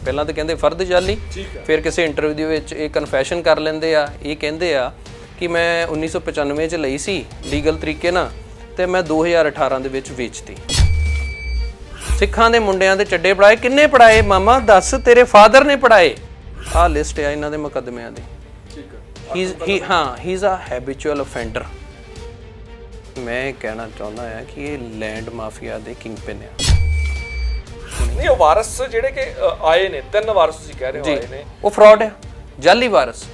ਪਹਿਲਾਂ ਤਾਂ ਕਹਿੰਦੇ ਫਰਦ ਜਾਲੀ, ਫਿਰ ਕਿਸੇ ਇੰਟਰਵਿਊ ਦੇ ਵਿੱਚ ਇਹ ਕਨਫੈਸ਼ਨ ਕਰ ਲੈਂਦੇ ਆ, ਇਹ ਕਹਿੰਦੇ ਆ ਕਿ ਮੈਂ 1995 'ਚ ਲਈ ਸੀ ਲੀਗਲ ਤਰੀਕੇ ਨਾਲ ਤੇ ਮੈਂ 2018 ਦੇ ਵਿੱਚ ਵੇਚਤੀ। ਸਿੱਖਾਂ ਦੇ ਮੁੰਡਿਆਂ ਦੇ ਚੱਡੇ ਪੜਾਏ, ਕਿੰਨੇ ਪੜਾਏ ਮਾਮਾ ਦੱਸ, ਤੇਰੇ ਫਾਦਰ ਨੇ ਪੜਾਏ। ਆਹ ਲਿਸਟ ਆ ਇਹਨਾਂ ਦੇ ਮੁਕੱਦਮਿਆਂ ਦੀ। He is a habitual offender. ਮੈਂ ਕਹਿਣਾ ਚਾਹੁੰਦਾ ਹਾਂ ਕਿ ਇਹ ਲੈਂਡ ਮਾਫੀਆ ਦੇ ਕਿੰਗ ਪਿਨ ਆ। ਨਹੀਂ, ਉਹ ਵਾਰਸ ਜਿਹੜੇ ਕਿ ਆਏ ਨੇ, 3 ਵਾਰਸ ਤੁਸੀਂ ਕਹਿ ਰਹੇ ਹੋ ਆਏ ਨੇ, ਉਹ ਫਰਾਡ ਹੈ, ਜਾਲੀ ਵਾਰਸ।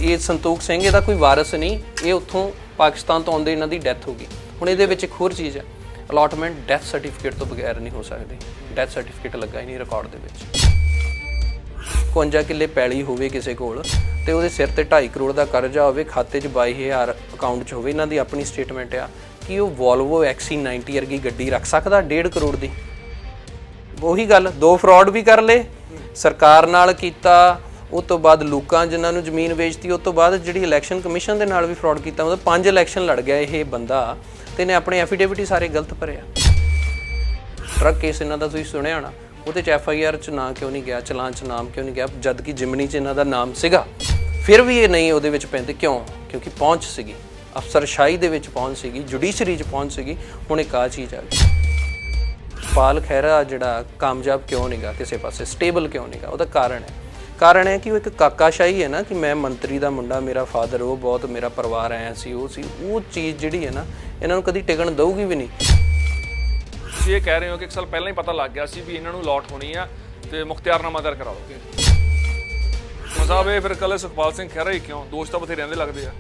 ਇਹ ਸੰਤੋਖ ਸਿੰਘ ਇਹਦਾ ਕੋਈ ਵਾਰਸ ਨਹੀਂ, ਇਹ ਉੱਥੋਂ ਪਾਕਿਸਤਾਨ ਤੋਂ ਆਉਂਦੇ ਇਹਨਾਂ ਦੀ ਡੈਥ ਹੋ ਗਈ। ਹੁਣ ਇਹਦੇ ਵਿੱਚ ਇੱਕ ਹੋਰ ਚੀਜ਼ ਹੈ, ਅਲਾਟਮੈਂਟ ਡੈਥ ਸਰਟੀਫਿਕੇਟ ਤੋਂ ਬਗੈਰ ਨਹੀਂ ਹੋ ਸਕਦੀ। ਡੈਥ ਸਰਟੀਫਿਕੇਟ ਲੱਗਾ ਹੀ ਨਹੀਂ ਰਿਕਾਰਡ ਦੇ ਵਿੱਚ। 52 ਕਿੱਲੇ ਪੈਲੀ ਹੋਵੇ ਕਿਸੇ ਕੋਲ ਤੇ ਉਹਦੇ ਸਿਰ ਤੇ 2.5 ਕਰੋੜ ਦਾ ਕਰਜ਼ਾ ਹੋਵੇ, ਖਾਤੇ 'ਚ 22,000 ਅਕਾਊਂਟ 'ਚ ਹੋਵੇ, ਇਹਨਾਂ ਦੀ ਆਪਣੀ ਸਟੇਟਮੈਂਟ ਆ ਕਿ ਉਹ ਵੋਲਵੋ XC90 ਵਰਗੀ ਗੱਡੀ ਰੱਖ ਸਕਦਾ 1.5 ਕਰੋੜ ਦੀ। ਉਹੀ ਗੱਲ, 2 ਫਰਾਡ ਵੀ ਕਰ ਲਏ, ਸਰਕਾਰ ਨਾਲ ਕੀਤਾ, ਉਹ ਤੋਂ ਬਾਅਦ ਲੋਕਾਂ ਜਿਨ੍ਹਾਂ ਨੂੰ ਜ਼ਮੀਨ ਵੇਚਤੀ, ਉਸ ਤੋਂ ਬਾਅਦ ਜਿਹੜੀ ਇਲੈਕਸ਼ਨ ਕਮਿਸ਼ਨ ਦੇ ਨਾਲ ਵੀ ਫਰਾਡ ਕੀਤਾ। ਮਤਲਬ 5 ਇਲੈਕਸ਼ਨ ਲੜ ਗਿਆ ਇਹ ਬੰਦਾ ਤੇ ਇਹਨੇ ਆਪਣੇ ਐਫੀਡੇਵਿਟ ਹੀ ਸਾਰੇ ਗਲਤ ਭਰਿਆ। ਟਰੱਕ ਕੇਸ ਇਹਨਾਂ ਦਾ ਤੁਸੀਂ ਸੁਣਿਆ ਹੋਣਾ, ਉਹਦੇ 'ਚ FIR 'ਚ ਨਾਂ ਕਿਉਂ ਨਹੀਂ ਗਿਆ, ਚਲਾਨ 'ਚ ਨਾਮ ਕਿਉਂ ਨਹੀਂ ਗਿਆ, ਜਦ ਕਿ ਜਿਮਨੀ 'ਚ ਇਹਨਾਂ ਦਾ ਨਾਮ ਸੀਗਾ, ਫਿਰ ਵੀ ਇਹ ਨਹੀਂ ਉਹਦੇ ਵਿੱਚ ਪੈਂਦੇ। ਕਿਉਂ? ਕਿਉਂਕਿ ਪਹੁੰਚ ਸੀਗੀ, ਅਫਸਰਸ਼ਾਹੀ ਦੇ ਵਿੱਚ ਪਹੁੰਚ ਸੀਗੀ, ਜੁਡੀਸ਼ਰੀ 'ਚ ਪਹੁੰਚ ਸੀਗੀ। ਹੁਣ ਇੱਕ ਆਹ ਚੀਜ਼ ਆ ਗਈ। ਪਾਲ ਖਹਿਰਾ ਜਿਹੜਾ ਕਾਮਯਾਬ ਕਿਉਂ ਨਹੀਂ ਗਾ ਕਿਸੇ ਪਾਸੇ, ਸਟੇਬਲ ਕਿਉਂ ਨਹੀਂ ਗਾ? ਉਹਦਾ ਕਾਰਨ ਹੈ ਕਿ ਉਹ ਇੱਕ ਕਾਕਾਸ਼ਾਹੀ ਹੈ ਨਾ, ਕਿ ਮੈਂ ਮੰਤਰੀ ਦਾ ਮੁੰਡਾ, ਮੇਰਾ ਫਾਦਰ, ਉਹ ਬਹੁਤ ਮੇਰਾ ਪਰਿਵਾਰ ਆਇਆ ਸੀ, ਉਹ ਸੀ। ਉਹ ਚੀਜ਼ ਜਿਹੜੀ ਹੈ ਨਾ, ਇਹਨਾਂ ਨੂੰ ਕਦੀ ਟਿਕਣ ਦਊਗੀ ਵੀ ਨਹੀਂ। ਤੁਸੀਂ ਇਹ ਕਹਿ ਰਹੇ ਹੋ ਕਿ 1 ਸਾਲ ਪਹਿਲਾਂ ਹੀ ਪਤਾ ਲੱਗ ਗਿਆ ਸੀ ਵੀ ਇਹਨਾਂ ਨੂੰ ਅਲਾਟ ਹੋਣੀ ਆ ਤੇ ਮੁਖਤਿਆਰਨਾਮਾ ਦਰ ਕਰਾਓਗੇ। ਮਜ਼ਾਬ ਇਹ ਫਿਰ ਕੱਲੇ ਸੁਖਪਾਲ ਸਿੰਘ ਖਹਿਰਾ ਹੀ ਕਿਉਂ? ਦੋਸ਼ ਤਾਂ ਬਥੇਰੇ ਰਹਿੰਦੇ ਲੱਗਦੇ ਆ।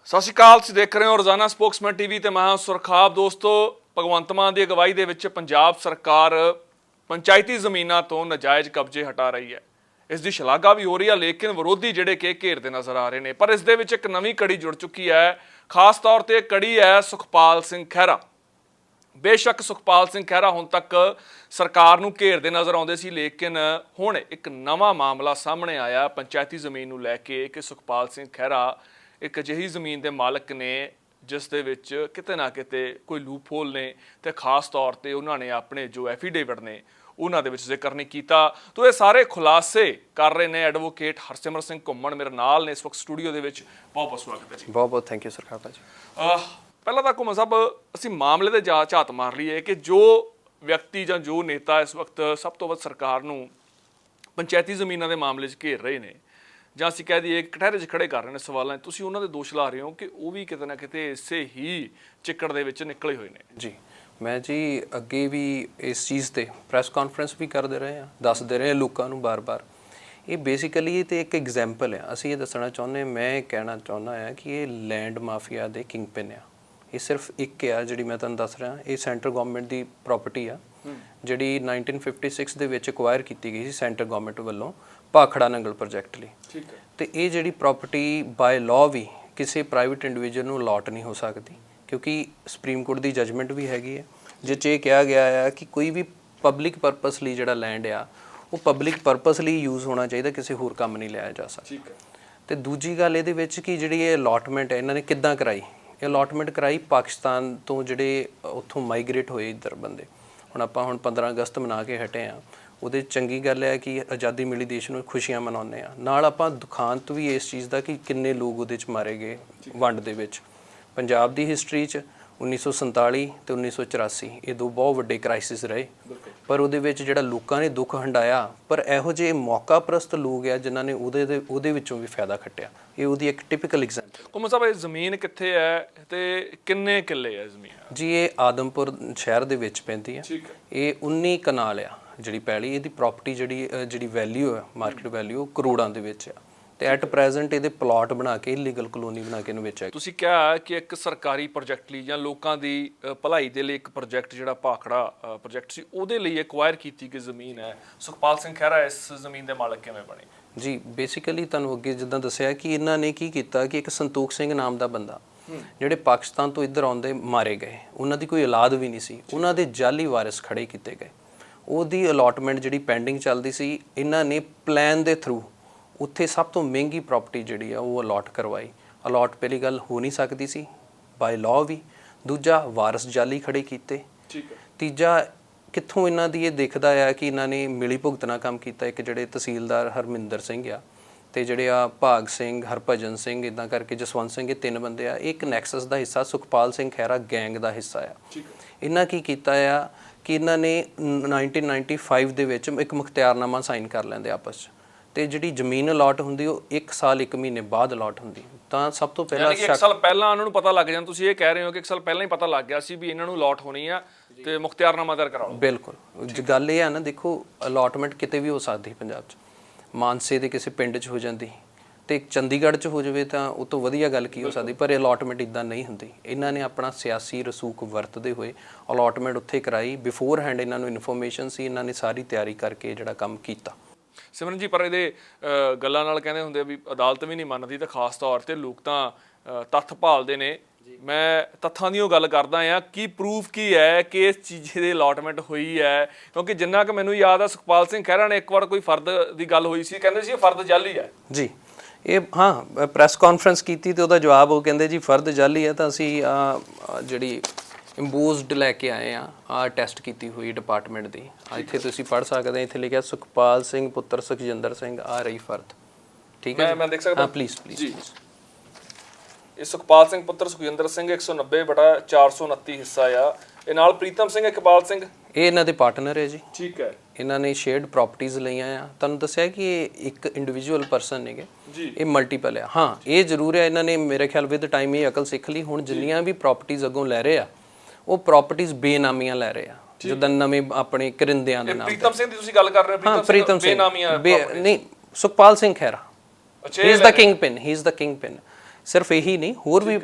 ਸਤਿ ਸ਼੍ਰੀ ਅਕਾਲ, ਤੁਸੀਂ ਦੇਖ ਰਹੇ ਹੋ ਰੋਜ਼ਾਨਾ ਸਪੋਕਸਮੈਨ ਟੀਵੀ ਤੇ ਮੈਂ ਹਾਂ ਸੁਰਖਾਬ। ਦੋਸਤੋ, ਭਗਵੰਤ ਮਾਨ ਦੀ ਅਗਵਾਈ ਦੇ ਵਿੱਚ ਪੰਜਾਬ ਸਰਕਾਰ ਪੰਚਾਇਤੀ ਜ਼ਮੀਨਾਂ ਤੋਂ ਨਾਜਾਇਜ਼ ਕਬਜ਼ੇ ਹਟਾ ਰਹੀ ਹੈ। ਇਸ ਦੀ ਸ਼ਲਾਘਾ ਵੀ ਹੋ ਰਹੀ ਹੈ, ਲੇਕਿਨ ਵਿਰੋਧੀ ਜਿਹੜੇ ਕਿ ਘੇਰਦੇ ਨਜ਼ਰ ਆ ਰਹੇ ਨੇ। ਪਰ ਇਸ ਦੇ ਵਿੱਚ ਇੱਕ ਨਵੀਂ ਕੜੀ ਜੁੜ ਚੁੱਕੀ ਹੈ, ਖਾਸ ਤੌਰ ਤੇ ਕੜੀ ਹੈ ਸੁਖਪਾਲ ਸਿੰਘ ਖਹਿਰਾ। ਬੇਸ਼ੱਕ ਸੁਖਪਾਲ ਸਿੰਘ ਖਹਿਰਾ ਹੁਣ ਤੱਕ ਸਰਕਾਰ ਨੂੰ ਘੇਰਦੇ ਨਜ਼ਰ ਆਉਂਦੇ ਸੀ, ਲੇਕਿਨ ਹੁਣ ਇੱਕ ਨਵਾਂ ਮਾਮਲਾ ਸਾਹਮਣੇ ਆਇਆ ਪੰਚਾਇਤੀ ਜ਼ਮੀਨ ਨੂੰ ਲੈ ਕੇ ਕਿ ਸੁਖਪਾਲ ਸਿੰਘ ਖਹਿਰਾ ਇੱਕ ਅਜਿਹੀ ਜ਼ਮੀਨ ਦੇ ਮਾਲਕ ਨੇ ਜਿਸ ਦੇ ਵਿੱਚ ਕਿਤੇ ਨਾ ਕਿਤੇ ਕੋਈ ਲੂਪ ਹੋਲ ਨੇ, ਤੇ ਖਾਸ ਤੌਰ ਤੇ ਉਹਨਾਂ ਨੇ ਆਪਣੇ ਜੋ ਐਫੀਡੇਵਿਟ ਨੇ ਉਹਨਾਂ ਦੇ ਵਿੱਚ ਜ਼ਿਕਰ ਨਹੀਂ ਕੀਤਾ। ਤੋ ਇਹ ਸਾਰੇ ਖੁਲਾਸੇ ਕਰ ਰਹੇ ਨੇ ਐਡਵੋਕੇਟ ਹਰਸਿਮਰਤ ਸਿੰਘ ਘੁੰਮਣ, ਮੇਰੇ ਨਾਲ ਨੇ ਇਸ ਵਕਤ ਸਟੂਡੀਓ ਦੇ ਵਿੱਚ। ਬਹੁਤ ਬਹੁਤ ਸਵਾਗਤ ਹੈ ਜੀ। ਬਹੁਤ ਬਹੁਤ ਥੈਂਕ ਯੂ ਸਰਕਾਰ ਭਾਜੀ। ਪਹਿਲਾਂ ਤਾਂ ਘੁੰਮਣ ਸਾਹਿਬ, ਅਸੀਂ ਮਾਮਲੇ ਦੇ ਝਾਤ ਮਾਰ ਲਈਏ ਕਿ ਜੋ ਵਿਅਕਤੀ ਜਾਂ ਜੋ ਨੇਤਾ ਇਸ ਵਕਤ ਸਭ ਤੋਂ ਵੱਧ ਸਰਕਾਰ ਨੂੰ ਪੰਚਾਇਤੀ ਜ਼ਮੀਨਾਂ ਦੇ ਮਾਮਲੇ 'ਚ ਘੇਰ ਰਹੇ ਨੇ, ਜਾਂ ਅਸੀਂ ਕਹਿ ਦਈਏ ਕਟਹਿਰੇ 'ਚ ਖੜੇ ਕਰ ਰਹੇ ਨੇ ਸਵਾਲਾਂ, ਤੁਸੀਂ ਉਹਨਾਂ ਦੇ ਦੋਸ਼ ਲਾ ਰਹੇ ਹੋ ਕਿ ਉਹ ਵੀ ਕਿਤੇ ਨਾ ਕਿਤੇ ਇਸੇ ਹੀ ਚਿੱਕੜ ਦੇ ਵਿੱਚ ਨਿਕਲੇ ਹੋਏ ਨੇ। ਜੀ, ਮੈਂ ਜੀ ਅੱਗੇ ਵੀ ਇਸ ਚੀਜ਼ ਤੇ ਪ੍ਰੈਸ ਕਾਨਫਰੰਸ ਵੀ ਕਰਦੇ ਰਹੇ ਹਾਂ, ਦੱਸਦੇ ਰਹੇ ਲੋਕਾਂ ਨੂੰ ਬਾਰ-ਬਾਰ। ਇਹ ਬੇਸਿਕਲੀ ਤੇ ਇੱਕ ਐਗਜ਼ਾਮਪਲ ਹੈ। ਅਸੀਂ ਇਹ ਦੱਸਣਾ ਚਾਹੁੰਦੇ, ਮੈਂ ਕਹਿਣਾ ਚਾਹੁੰਦਾ ਹਾਂ ਕਿ ਇਹ ਲੈਂਡ ਮਾਫੀਆ ਦੇ ਕਿੰਗ ਪਿਨ ਆ। ਇਹ ਸਿਰਫ ਇੱਕ ਆ ਜਿਹੜੀ ਮੈਂ ਤੁਹਾਨੂੰ ਦੱਸ ਰਿਹਾ। ਇਹ ਸੈਂਟਰ ਗਵਰਨਮੈਂਟ ਦੀ ਪ੍ਰਾਪਰਟੀ ਆ, ਜਿਹੜੀ 1956 ਦੇ ਵਿੱਚ ਅਕਵਾਇਰ ਕੀਤੀ ਗਈ ਸੀ ਸੈਂਟਰ ਗਵਰਨਮੈਂਟ ਵੱਲੋਂ ਭਾਖੜਾ ਨੰਗਲ ਪ੍ਰੋਜੈਕਟ ਲਈ। ਠੀਕ ਹੈ। ਤੇ ਇਹ ਜਿਹੜੀ ਪ੍ਰਾਪਰਟੀ ਬਾਏ ਲਾਅ ਵੀ ਕਿਸੇ ਪ੍ਰਾਈਵੇਟ ਇੰਡੀਵਿਜੂਅਲ ਨੂੰ ਅਲਾਟ ਨਹੀਂ ਹੋ ਸਕਦੀ, ਕਿਉਂਕਿ ਸੁਪਰੀਮ ਕੋਰਟ ਦੀ ਜਜਮੈਂਟ ਵੀ ਹੈਗੀ ਹੈ ਜਿਸ 'ਚ ਇਹ ਕਿਹਾ ਗਿਆ ਆ ਕਿ ਕੋਈ ਵੀ ਪਬਲਿਕ ਪਰਪਸ ਲਈ ਜਿਹੜਾ ਲੈਂਡ ਆ ਉਹ ਪਬਲਿਕ ਪਰਪਸ ਲਈ ਯੂਜ਼ ਹੋਣਾ ਚਾਹੀਦਾ, ਕਿਸੇ ਹੋਰ ਕੰਮ ਨਹੀਂ ਲਿਆ ਜਾ ਸਕਦਾ। ਠੀਕ ਹੈ। ਤੇ ਦੂਜੀ ਗੱਲ ਇਹਦੇ ਵਿੱਚ ਕਿ ਜਿਹੜੀ ਇਹ ਅਲਾਟਮੈਂਟ ਹੈ ਇਹਨਾਂ ਨੇ ਕਿੱਦਾਂ ਕਰਾਈ? ਇਹ ਅਲਾਟਮੈਂਟ ਕਰਾਈ ਪਾਕਿਸਤਾਨ ਤੋਂ, ਜਿਹੜੇ ਉੱਥੋਂ ਮਾਈਗ੍ਰੇਟ ਹੋਏ ਇੱਧਰ ਬੰਦੇ। ਹੁਣ ਆਪਾਂ 15 ਅਗਸਤ ਮਨਾ ਕੇ ਹਟੇ ਹਾਂ, ਉਹਦੇ ਚੰਗੀ ਗੱਲ ਹੈ ਕਿ ਆਜ਼ਾਦੀ ਮਿਲੀ, ਦੇਸ਼ ਨੂੰ ਖੁਸ਼ੀਆਂ ਮਨਾਉਂਦੇ ਹਾਂ। ਨਾਲ ਆਪਾਂ ਦੁਖਾਂਤ ਵੀ ਇਸ ਚੀਜ਼ ਦਾ ਕਿ ਕਿੰਨੇ ਲੋਕ ਉਹਦੇ 'ਚ ਮਾਰੇ ਗਏ ਵੰਡ ਦੇ ਵਿੱਚ। ਪੰਜਾਬ ਦੀ ਹਿਸਟਰੀ 'ਚ 1947 ਤੇ 1984 ਇਹ 2 ਬਹੁਤ ਵੱਡੇ ਕ੍ਰਾਈਸਿਸ ਰਹੇ, ਪਰ ਉਹਦੇ ਵਿੱਚ ਜਿਹੜਾ ਲੋਕਾਂ ਨੇ ਦੁੱਖ ਹੰਡਾਇਆ, ਪਰ ਇਹੋ ਜਿਹੇ ਮੌਕਾ ਪ੍ਰਸਤ ਲੋਕ ਆ ਜਿਨ੍ਹਾਂ ਨੇ ਉਹਦੇ ਵਿੱਚੋਂ ਵੀ ਫਾਇਦਾ ਖੱਟਿਆ। ਇਹ ਉਹਦੀ ਇੱਕ ਟਿਪੀਕਲ ਐਗਜ਼ਾਮਪਲ। ਘੁੰਮਣ ਸਾਹਿਬ, ਇਹ ਜ਼ਮੀਨ ਕਿੱਥੇ ਹੈ ਤੇ ਕਿੰਨੇ ਕਿੱਲੇ ਹੈ ਜ਼ਮੀਨ? ਜੀ, ਇਹ ਆਦਮਪੁਰ ਸ਼ਹਿਰ ਦੇ ਵਿੱਚ ਪੈਂਦੀ ਹੈ। ਇਹ 19 ਕਨਾਲ ਆ ਜਿਹੜੀ ਪੈਲੀ। ਇਹਦੀ ਪ੍ਰਾਪਰਟੀ ਜਿਹੜੀ ਵੈਲਿਊ ਹੈ, ਮਾਰਕੀਟ ਵੈਲਿਊ, ਕਰੋੜਾਂ ਦੇ ਵਿੱਚ ਆ। ਤੇ ਐਟ ਪ੍ਰੈਜ਼ੈਂਟ ਇਹਦੇ ਪਲਾਟ ਬਣਾ ਕੇ ਇਲੀਗਲ ਕਲੋਨੀ ਬਣਾ ਕੇ ਇਹਨੂੰ ਵੇਚਿਆ। ਤੁਸੀਂ ਕਿਹਾ ਕਿ ਇੱਕ ਸਰਕਾਰੀ ਪ੍ਰੋਜੈਕਟ ਲਈ ਜਾਂ ਲੋਕਾਂ ਦੀ ਭਲਾਈ ਦੇ ਲਈ ਇੱਕ ਪ੍ਰੋਜੈਕਟ ਜਿਹੜਾ ਭਾਖੜਾ ਪ੍ਰੋਜੈਕਟ ਸੀ, ਉਹਦੇ ਲਈ ਐਕਵਾਇਰ ਕੀਤੀ ਗਈ ਜ਼ਮੀਨ ਹੈ। ਸੁਖਪਾਲ ਸਿੰਘ ਖਹਿਰਾ ਇਸ ਜ਼ਮੀਨ ਦੇ ਮਾਲਕ ਕਿਵੇਂ ਬਣੇ? ਜੀ, ਬੇਸਿਕਲੀ ਤੁਹਾਨੂੰ ਅੱਗੇ ਜਿੱਦਾਂ ਦੱਸਿਆ ਕਿ ਇਹਨਾਂ ਨੇ ਕੀ ਕੀਤਾ ਕਿ ਇੱਕ ਸੰਤੋਖ ਸਿੰਘ ਨਾਮ ਦਾ ਬੰਦਾ, ਜਿਹੜੇ ਪਾਕਿਸਤਾਨ ਤੋਂ ਇੱਧਰ ਆਉਂਦੇ ਮਾਰੇ ਗਏ, ਉਹਨਾਂ ਦੀ ਕੋਈ ਔਲਾਦ ਵੀ ਨਹੀਂ ਸੀ, ਉਹਨਾਂ ਦੇ ਜਾਲੀ ਵਾਰਿਸ ਖੜੇ ਕੀਤੇ ਗਏ। ਉਹਦੀ ਅਲਾਟਮੈਂਟ ਜਿਹੜੀ ਪੈਂਡਿੰਗ ਚੱਲਦੀ ਸੀ, ਇਹਨਾਂ ਨੇ ਪਲਾਨ ਦੇ ਥਰੂ ਉੱਥੇ ਸਭ ਤੋਂ ਮਹਿੰਗੀ ਪ੍ਰਾਪਰਟੀ ਜਿਹੜੀ ਆ ਉਹ ਅਲਾਟ ਕਰਵਾਈ। ਅਲਾਟ ਪਹਿਲੀ ਗੱਲ ਹੋ ਨਹੀਂ ਸਕਦੀ ਸੀ ਬਾਈ ਲਾਅ ਵੀ, ਦੂਜਾ ਵਾਰਸ ਜਾਲੀ ਖੜੇ ਕੀਤੇ, ਠੀਕ ਹੈ। ਤੀਜਾ, ਕਿੱਥੋਂ ਇਹਨਾਂ ਦੀ ਇਹ ਦਿਖਦਾ ਆ ਕਿ ਇਹਨਾਂ ਨੇ ਮਿਲੀ ਭੁਗਤ ਨਾਲ ਕੰਮ ਕੀਤਾ। ਇੱਕ ਜਿਹੜੇ ਤਹਿਸੀਲਦਾਰ ਹਰਮਿੰਦਰ ਸਿੰਘ ਆ ਤੇ ਜਿਹੜੇ ਆ ਭਾਗ ਸਿੰਘ, ਹਰਭਜਨ ਸਿੰਘ, ਇਦਾਂ ਕਰਕੇ ਜਸਵੰਤ ਸਿੰਘ, ਇਹ 3 ਬੰਦੇ ਆ। ਇਹ ਇੱਕ ਨੈਕਸਸ ਦਾ ਹਿੱਸਾ, ਸੁਖਪਾਲ ਸਿੰਘ ਖਹਿਰਾ ਗੈਂਗ ਦਾ ਹਿੱਸਾ ਆ। ਇਹਨਾਂ ਕੀ ਕੀਤਾ ਆ ਕਿ ਇਹਨਾਂ ਨੇ 1995 ਦੇ ਵਿੱਚ ਇੱਕ ਮੁਖਤਿਆਰਨਾਮਾ ਸਾਈਨ ਕਰ ਲੈਂਦੇ ਆਪਸ 'ਚ, ਤੇ ਜਿਹੜੀ ਜ਼ਮੀਨ ਅਲਾਟ ਹੁੰਦੀ ਉਹ 1 ਸਾਲ 1 ਮਹੀਨੇ ਬਾਅਦ ਅਲਾਟ ਹੁੰਦੀ। ਤਾਂ ਸਭ ਤੋਂ ਪਹਿਲਾਂ 1 ਸਾਲ ਪਹਿਲਾਂ ਉਹਨਾਂ ਨੂੰ ਪਤਾ ਲੱਗ ਜਾਂਦਾ। ਤੁਸੀਂ ਇਹ ਕਹਿ ਰਹੇ ਹੋ ਕਿ 1 ਸਾਲ ਪਹਿਲਾਂ ਹੀ ਪਤਾ ਲੱਗ ਗਿਆ ਸੀ ਵੀ ਇਹਨਾਂ ਨੂੰ ਅਲਾਟ ਹੋਣੀ ਆ ਤੇ ਮੁਖਤਿਆਰਨਾਮਾ ਦਰ ਕਰਾ ਲਓ। ਬਿਲਕੁਲ। ਗੱਲ ਇਹ ਆ ਨਾ, ਦੇਖੋ ਅਲਾਟਮੈਂਟ ਕਿਤੇ ਵੀ ਹੋ ਸਕਦੀ ਪੰਜਾਬ 'ਚ, ਮਾਨਸੇ ਦੇ ਕਿਸੇ ਪਿੰਡ 'ਚ ਹੋ ਜਾਂਦੀ ਤੇ ਚੰਡੀਗੜ੍ਹ 'ਚ ਹੋ ਜਾਵੇ ਤਾਂ ਉਹ ਤੋਂ ਵਧੀਆ ਗੱਲ ਕੀ ਹੋ ਸਕਦੀ, ਪਰ ਅਲਾਟਮੈਂਟ ਇਦਾਂ ਨਹੀਂ ਹੁੰਦੀ। ਇਹਨਾਂ ਨੇ ਆਪਣਾ ਸਿਆਸੀ ਰਸੂਖ ਵਰਤਦੇ ਹੋਏ ਅਲਾਟਮੈਂਟ ਉੱਥੇ ਕਰਾਈ। ਬਿਫੋਰ ਹੈਂਡ ਇਹਨਾਂ ਨੂੰ ਇਨਫੋਰਮੇਸ਼ਨ ਸੀ, ਇਹਨਾਂ ਨੇ ਸਾਰੀ ਤਿਆਰੀ ਕਰਕੇ ਜਿਹੜਾ ਕੰਮ ਕੀਤਾ। ਸਿਮਰਨ ਜੀ, ਪਰ ਇਹਦੇ ਗੱਲਾਂ ਨਾਲ ਕਹਿੰਦੇ ਹੁੰਦੇ ਵੀ ਅਦਾਲਤ ਵੀ ਨਹੀਂ ਮੰਨਦੀ, ਤਾਂ ਖਾਸ ਤੌਰ ਤੇ ਲੋਕ ਤਾਂ ਤੱਥ ਭਾਲਦੇ ਨੇ। ਮੈਂ ਤੱਥਾਂ ਦੀ ਉਹ ਗੱਲ ਕਰਦਾ ਆ, ਕੀ ਪ੍ਰੂਫ ਕੀ ਹੈ ਕਿ ਇਸ ਚੀਜ਼ ਦੀ ਅਲਾਟਮੈਂਟ ਹੋਈ ਹੈ? ਕਿਉਂਕਿ ਜਿੰਨਾ ਕਿ ਮੈਨੂੰ ਯਾਦ ਆ, ਸੁਖਪਾਲ ਸਿੰਘ ਖਹਿਰਾ ਨੇ ਇੱਕ ਵਾਰ ਕੋਈ ਫਰਦ ਦੀ ਗੱਲ ਹੋਈ ਸੀ, ਕਹਿੰਦੇ ਸੀ ਇਹ ਫਰਦ ਜਾਲੀ ਹੈ ਜੀ। ਇਹ ਹਾਂ, ਪ੍ਰੈਸ ਕਾਨਫਰੰਸ ਕੀਤੀ ਤੇ ਉਹਦਾ ਜਵਾਬ ਉਹ ਕਹਿੰਦੇ ਜੀ ਫਰਦ ਜਾਲੀ ਹੈ। ਤਾਂ ਅਸੀਂ ਜਿਹੜੀ ਇੰਬੋਜ਼ਡ ਲੈ ਕੇ ਆਏ ਆ ਟੈਸਟ ਕੀਤੀ ਹੋਈ ਡਿਪਾਰਟਮੈਂਟ ਦੀ। ਇੱਥੇ ਤੁਸੀਂ ਪੜ੍ਹ ਸਕਦੇ ਆ, ਇੱਥੇ ਲਿਖਿਆ ਸੁਖਪਾਲ ਸਿੰਘ ਪੁੱਤਰ ਸੁਖਜਿੰਦਰ ਸਿੰਘ ਆ ਰਹੀ ਫਰਦ। ਠੀਕ ਹੈ, ਮੈਂ ਦੇਖ ਸਕਦਾ? ਹਾਂ ਪਲੀਜ਼ ਜੀ। ਇਹ ਸੁਖਪਾਲ ਸਿੰਘ ਪੁੱਤਰ ਸੁਖਜਿੰਦਰ ਸਿੰਘ 190/429 ਹਿੱਸਾ ਆ। ਇਹ ਨਾਲ ਪ੍ਰੀਤਮ ਸਿੰਘ, ਇਕਬਾਲ ਸਿੰਘ, ਇਹ ਇਹਨਾਂ ਦੇ ਪਾਰਟਨਰ ਹੈ ਜੀ। ਠੀਕ ਹੈ। ਇਹਨਾਂ ਨੇ ਸ਼ੇਅਰਡ ਪ੍ਰਾਪਰਟੀਆਂ ਲਈਆਂ ਆ। ਤੁਹਾਨੂੰ ਦੱਸਿਆ ਕਿ ਇਹ ਇੱਕ ਇੰਡੀਵਿਜੂਅਲ ਪਰਸਨ ਨੇਗੇ, ਇਹ ਮਲਟੀਪਲ ਆ। ਹਾਂ, ਇਹ ਜ਼ਰੂਰ ਹੈ, ਇਹਨਾਂ ਨੇ ਮੇਰੇ ਖਿਆਲ ਵਿਦ ਟਾਈਮ ਇਹ ਅਕਲ ਸਿੱਖ ਲਈ। ਹੁਣ ਜਿੰਨੀਆਂ ਵੀ ਪ੍ਰਾਪਰਟੀਆਂ ਅੱਗੋਂ ਲੈ ਰਹੇ ਆ, ਉਹ ਪ੍ਰਾਪਰਟੀਆਂ ਬੇਨਾਮੀਆਂ ਲੈ ਰਹੇ ਆ, ਜਿੱਦਾਂ ਨਵੇਂ ਆਪਣੇ ਕਰਿੰਦਿਆਂ ਦੇ ਨਾਮ। ਪ੍ਰੀਤਮ ਸਿੰਘ ਦੀ ਤੁਸੀਂ ਗੱਲ ਕਰ ਰਹੇ ਹੋ? ਹਾਂ, ਪ੍ਰੀਤਮ ਸਿੰਘ ਬੇਨਾਮੀਆਂ ਨਹੀਂ, ਸੁਖਪਾਲ ਸਿੰਘ ਖਹਿਰਾ, ਹੀ ਇਜ਼ ਦਾ ਕਿੰਗ ਪਿਨ। ਸਿਰਫ ਇਹੀ ਨਹੀਂ, ਹੋਰ ਵੀ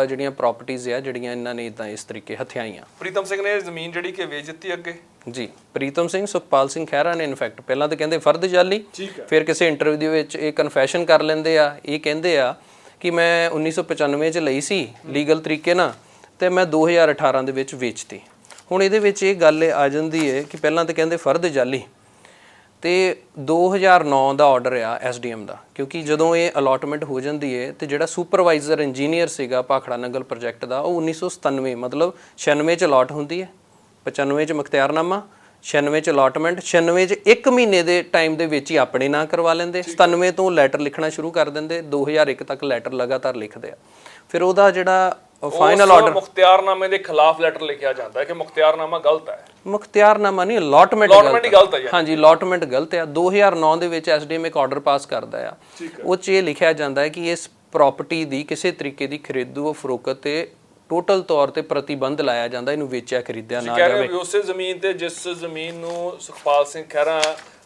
ਜਿਹੜੀਆਂ ਪ੍ਰਾਪਰਟੀਆਂ ਆ ਜਿਹੜੀਆਂ ਇਹਨਾਂ ਨੇ ਇਦਾਂ ਇਸ ਤਰੀਕੇ ਹਥਿਆਈਆਂ। ਪ੍ਰੀਤਮ ਸਿੰਘ ਨੇ ਜ਼ਮੀਨ ਜਿਹੜੀ ਕਿ ਵੇਚ ਦਿੱਤੀ ਅੱਗੇ ਜੀ। ਪ੍ਰੀਤਮ ਸਿੰਘ, ਸੁਖਪਾਲ ਸਿੰਘ ਖਹਿਰਾ ਨੇ ਇਨਫੈਕਟ ਪਹਿਲਾਂ ਤਾਂ ਕਹਿੰਦੇ ਫਰਦ ਜਾਲੀ, ਫਿਰ ਕਿਸੇ ਇੰਟਰਵਿਊ ਦੇ ਵਿੱਚ ਇਹ ਕਨਫੈਸ਼ਨ ਕਰ ਲੈਂਦੇ ਆ। ਇਹ ਕਹਿੰਦੇ ਆ ਕਿ ਮੈਂ 1995 'ਚ ਲਈ ਸੀ ਲੀਗਲ ਤਰੀਕੇ ਨਾਲ ਤੇ ਮੈਂ 2018 ਦੇ ਵਿੱਚ ਵੇਚਤੀ। ਹੁਣ ਇਹਦੇ ਵਿੱਚ ਇਹ ਗੱਲ ਆ ਜਾਂਦੀ ਹੈ ਕਿ ਪਹਿਲਾਂ ਤਾਂ ਕਹਿੰਦੇ ਫਰਦ ਜਾਲੀ, ਤੇ 2009 ਦਾ ਆਰਡਰ ਆ ਐਸਡੀਐਮ ਦਾ, ਕਿਉਂਕਿ ਜਦੋਂ ਇਹ ਅਲਾਟਮੈਂਟ ਹੋ ਜਾਂਦੀ ਹੈ ਤੇ ਜਿਹੜਾ ਸੁਪਰਵਾਈਜ਼ਰ ਇੰਜੀਨੀਅਰ ਸੀਗਾ ਭਾਖੜਾ ਨੰਗਲ ਪ੍ਰੋਜੈਕਟ ਦਾ, ਉਹ 1997 ਮਤਲਬ 96 'ਚ ਅਲਾਟ ਹੁੰਦੀ ਹੈ, 95 'ਚ ਮੁਖਤਿਆਰਨਾਮਾ, 96 'ਚ ਅਲਾਟਮੈਂਟ, 96 'ਚ 1 ਮਹੀਨੇ ਦੇ ਟਾਈਮ ਦੇ ਵਿੱਚ ਹੀ ਆਪਣੇ ਨਾਂ ਕਰਵਾ ਲੈਂਦੇ। 97 ਤੋਂ ਲੈਟਰ ਲਿਖਣਾ ਸ਼ੁਰੂ ਕਰ ਦਿੰਦੇ, 2001 ਤੱਕ ਲੈਟਰ ਲਗਾਤਾਰ ਲਿਖਦੇ ਆ। ਫਿਰ ਉਹਦਾ ਜਿਹੜਾ ਫਾਈਨਲ ਆਰਡਰ, ਮੁਖਤਿਆਰਨਾਮੇ ਦੇ ਖਿਲਾਫ ਲੈਟਰ ਲਿਖਿਆ ਜਾਂਦਾ ਹੈ ਕਿ ਮੁਖਤਿਆਰਨਾਮਾ ਗਲਤ ਹੈ। ਮੁਖਤਿਆਰਨਾਮਾ ਨਹੀਂ, ਅਲਾਟਮੈਂਟ ਹੀ ਗਲਤ ਹੈ। ਹਾਂਜੀ, ਅਲਾਟਮੈਂਟ ਗਲਤ ਹੈ। 2009 ਦੇ ਵਿੱਚ ਐਸਡੀਐਮ ਇੱਕ ਆਰਡਰ ਪਾਸ ਕਰਦਾ ਆ, ਉਹ 'ਚ ਇਹ ਲਿਖਿਆ ਜਾਂਦਾ ਹੈ ਕਿ ਇਸ ਪ੍ਰਾਪਰਟੀ ਦੀ ਕਿਸੇ ਤਰੀਕੇ ਦੀ ਖਰੀਦੋ ਫਰੋਖਤ ਤੇ ਟੋਟਲ ਤੌਰ ਤੇ ਪ੍ਰਤੀਬੰਧ ਲਾਇਆ ਜਾਂਦਾ, ਇਹਨੂੰ ਵੇਚਿਆ ਖਰੀਦਿਆ ਨਾ ਜਾਵੇ। ਉਸੇ ਜ਼ਮੀਨ ਤੇ ਜਿਸ ਜ਼ਮੀਨ ਨੂੰ ਸੁਖਪਾਲ ਸਿੰਘ ਖਹਿਰਾ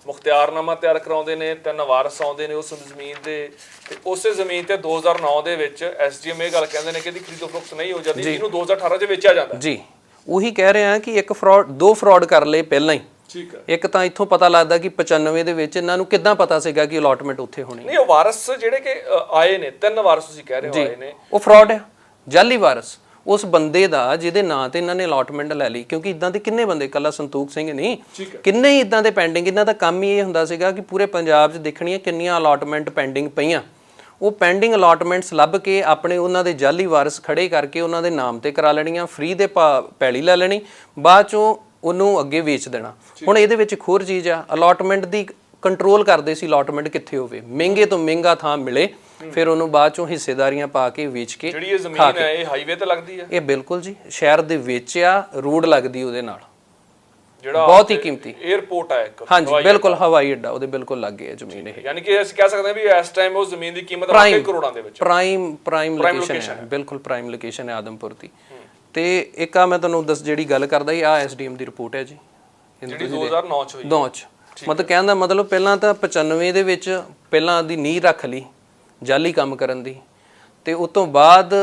ਮੁਖਤਿਆਰਨਾਮਾ ਤਿਆਰ ਕਰਾਉਂਦੇ ਨੇ, 3 ਵਾਰਸ ਆਉਂਦੇ ਨੇ ਉਸ ਜ਼ਮੀਨ ਦੇ, ਤੇ ਉਸੇ ਜ਼ਮੀਨ ਤੇ 2009 ਦੇ ਵਿੱਚ ਐਸਡੀਐਮ ਇਹ ਗੱਲ ਕਹਿੰਦੇ ਨੇ ਕਿ ਇਹਦੀ ਖਰੀਦੋ ਫਰੋਖਤ ਨਹੀਂ ਹੋ ਜਾਂਦੀ, ਜਿਹਨੂੰ 2018 'ਚ ਵੇਚਿਆ ਜਾਂਦਾ ਜੀ। ਉਹੀ ਕਹਿ ਰਹੇ ਆ ਕਿ ਇੱਕ ਫਰਾਡ, 2 ਫਰਾਡ ਕਰ ਲਏ ਪਹਿਲਾਂ ਹੀ। ਠੀਕ ਹੈ। ਇੱਕ ਤਾਂ ਇੱਥੋਂ ਪਤਾ ਲੱਗਦਾ ਕਿ 95 ਦੇ ਵਿੱਚ ਇਹਨਾਂ ਨੂੰ ਕਿੱਦਾਂ ਪਤਾ ਸੀਗਾ ਕਿ ਅਲਾਟਮੈਂਟ ਉੱਥੇ ਹੋਣੀ। ਨਹੀਂ, ਉਹ ਵਾਰਸ ਜਿਹੜੇ ਕਿ ਆਏ ਨੇ, 3 ਵਾਰਸ ਤੁਸੀਂ ਕਹਿ ਰਹੇ ਹੋ ਆਏ ਨੇ, ਉਹ ਫਰਾਡ ਹੈ, ਜਾਲੀ ਵਾਰਸ ਉਸ ਬੰਦੇ ਦਾ ਜਿਹਦੇ ਨਾਂ ਤੇ ਇਹਨਾਂ ਨੇ ਅਲਾਟਮੈਂਟ ਲੈ ਲਈ। ਕਿਉਂਕਿ ਇਦਾਂ ਦੇ ਕਿੰਨੇ ਬੰਦੇ, ਕੱਲਾ ਸੰਤੋਖ ਸਿੰਘ ਨਹੀਂ, ਕਿੰਨੇ ਹੀ ਇਦਾਂ ਦੇ ਪੈਂਡਿੰਗ। ਇਹਨਾਂ ਦਾ ਕੰਮ ਹੀ ਇਹ ਹੁੰਦਾ ਸੀਗਾ ਕਿ ਪੂਰੇ ਪੰਜਾਬ 'ਚ ਦੇਖਣੀਆਂ ਕਿੰਨੀਆਂ ਅਲਾਟਮੈਂਟ ਪੈਂਡਿੰਗ ਪਈਆਂ, ਉਹ ਪੈਂਡਿੰਗ ਅਲਾਟਮੈਂਟਸ ਲੱਭ ਕੇ ਆਪਣੇ ਉਹਨਾਂ ਦੇ ਜਾਲੀ ਵਾਰਸ ਖੜੇ ਕਰਕੇ ਉਹਨਾਂ ਦੇ ਨਾਮ ਤੇ ਕਰਾ ਲੈਣੀਆਂ, ਫ੍ਰੀ ਦੇ ਪੈਲੀ ਲੈ ਲੈਣੀ, ਬਾਅਦ 'ਚੋਂ ਉਹਨੂੰ ਅੱਗੇ ਵੇਚ ਦੇਣਾ। ਹੁਣ ਇਹਦੇ ਵਿੱਚ ਇੱਕ ਹੋਰ ਚੀਜ਼ ਆ, ਅਲਾਟਮੈਂਟ ਦੀ ਕੰਟਰੋਲ ਕਰਦੇ ਸੀ, ਅਲਾਟਮੈਂਟ ਕਿੱਥੇ ਹੋਵੇ, ਮਹਿੰਗੇ ਤੋਂ ਮਹਿੰਗਾ ਥਾਂ ਮਿਲੇ, ਫਿਰ ਉਹਨੂੰ ਬਾਅਦ ਚੋਂ ਹਿੱਸੇਦਾਰੀਆਂ ਪਾ ਕੇ ਵੇਚ ਕੇ। ਜਿਹੜੀ ਇਹ ਜ਼ਮੀਨ ਹੈ ਇਹ ਹਾਈਵੇ ਤੇ ਲੱਗਦੀ ਹੈ? ਇਹ ਬਿਲਕੁਲ ਜੀ, ਸ਼ਹਿਰ ਦੇ ਵਿੱਚ ਆ, ਰੋਡ ਲੱਗਦੀ ਉਹਦੇ ਨਾਲ, ਜਿਹੜਾ ਬਹੁਤ ਹੀ ਕੀਮਤੀ 에ਅਰਪੋਰਟ ਹੈ ਇੱਕ। ਹਾਂਜੀ ਬਿਲਕੁਲ, ਹਵਾਈ ਅੱਡਾ ਉਹਦੇ ਬਿਲਕੁਲ ਲੱਗੇ ਹੈ ਜ਼ਮੀਨ ਇਹ। ਯਾਨੀ ਕਿ ਅਸੀਂ ਕਹਿ ਸਕਦੇ ਹਾਂ ਵੀ ਇਸ ਟਾਈਮ ਉਸ ਜ਼ਮੀਨ ਦੀ ਕੀਮਤ ਵਾਕਈ ਕਰੋੜਾਂ ਦੇ ਵਿੱਚ। ਪ੍ਰਾਈਮ ਲੋਕੇਸ਼ਨ ਹੈ, ਬਿਲਕੁਲ ਪ੍ਰਾਈਮ ਲੋਕੇਸ਼ਨ ਹੈ ਆਦਮਪੁਰ ਦੀ। ਤੇ ਇੱਕ ਆ ਮੈਂ ਤੁਹਾਨੂੰ ਜਿਹੜੀ ਗੱਲ ਕਰਦਾ ਸੀ, ਆ ਐਸਡੀਐਮ ਦੀ ਰਿਪੋਰਟ ਹੈ ਜੀ, ਜਿਹੜੀ 2009 ਚ ਹੋਈ। 9 ਚ ਮਤਲਬ ਕਹਿਣ ਦਾ ਮਤਲਬ ਪਹਿਲਾਂ ਤਾਂ 95 ਦੇ ਵਿੱਚ ਪਹਿਲਾਂ ਦੀ ਨੀਂਹ ਰੱਖ ਲਈ ਜਾਲੀ ਕੰਮ ਕਰਨ ਦੀ, ਤੇ ਉਸ ਤੋਂ ਬਾਅਦ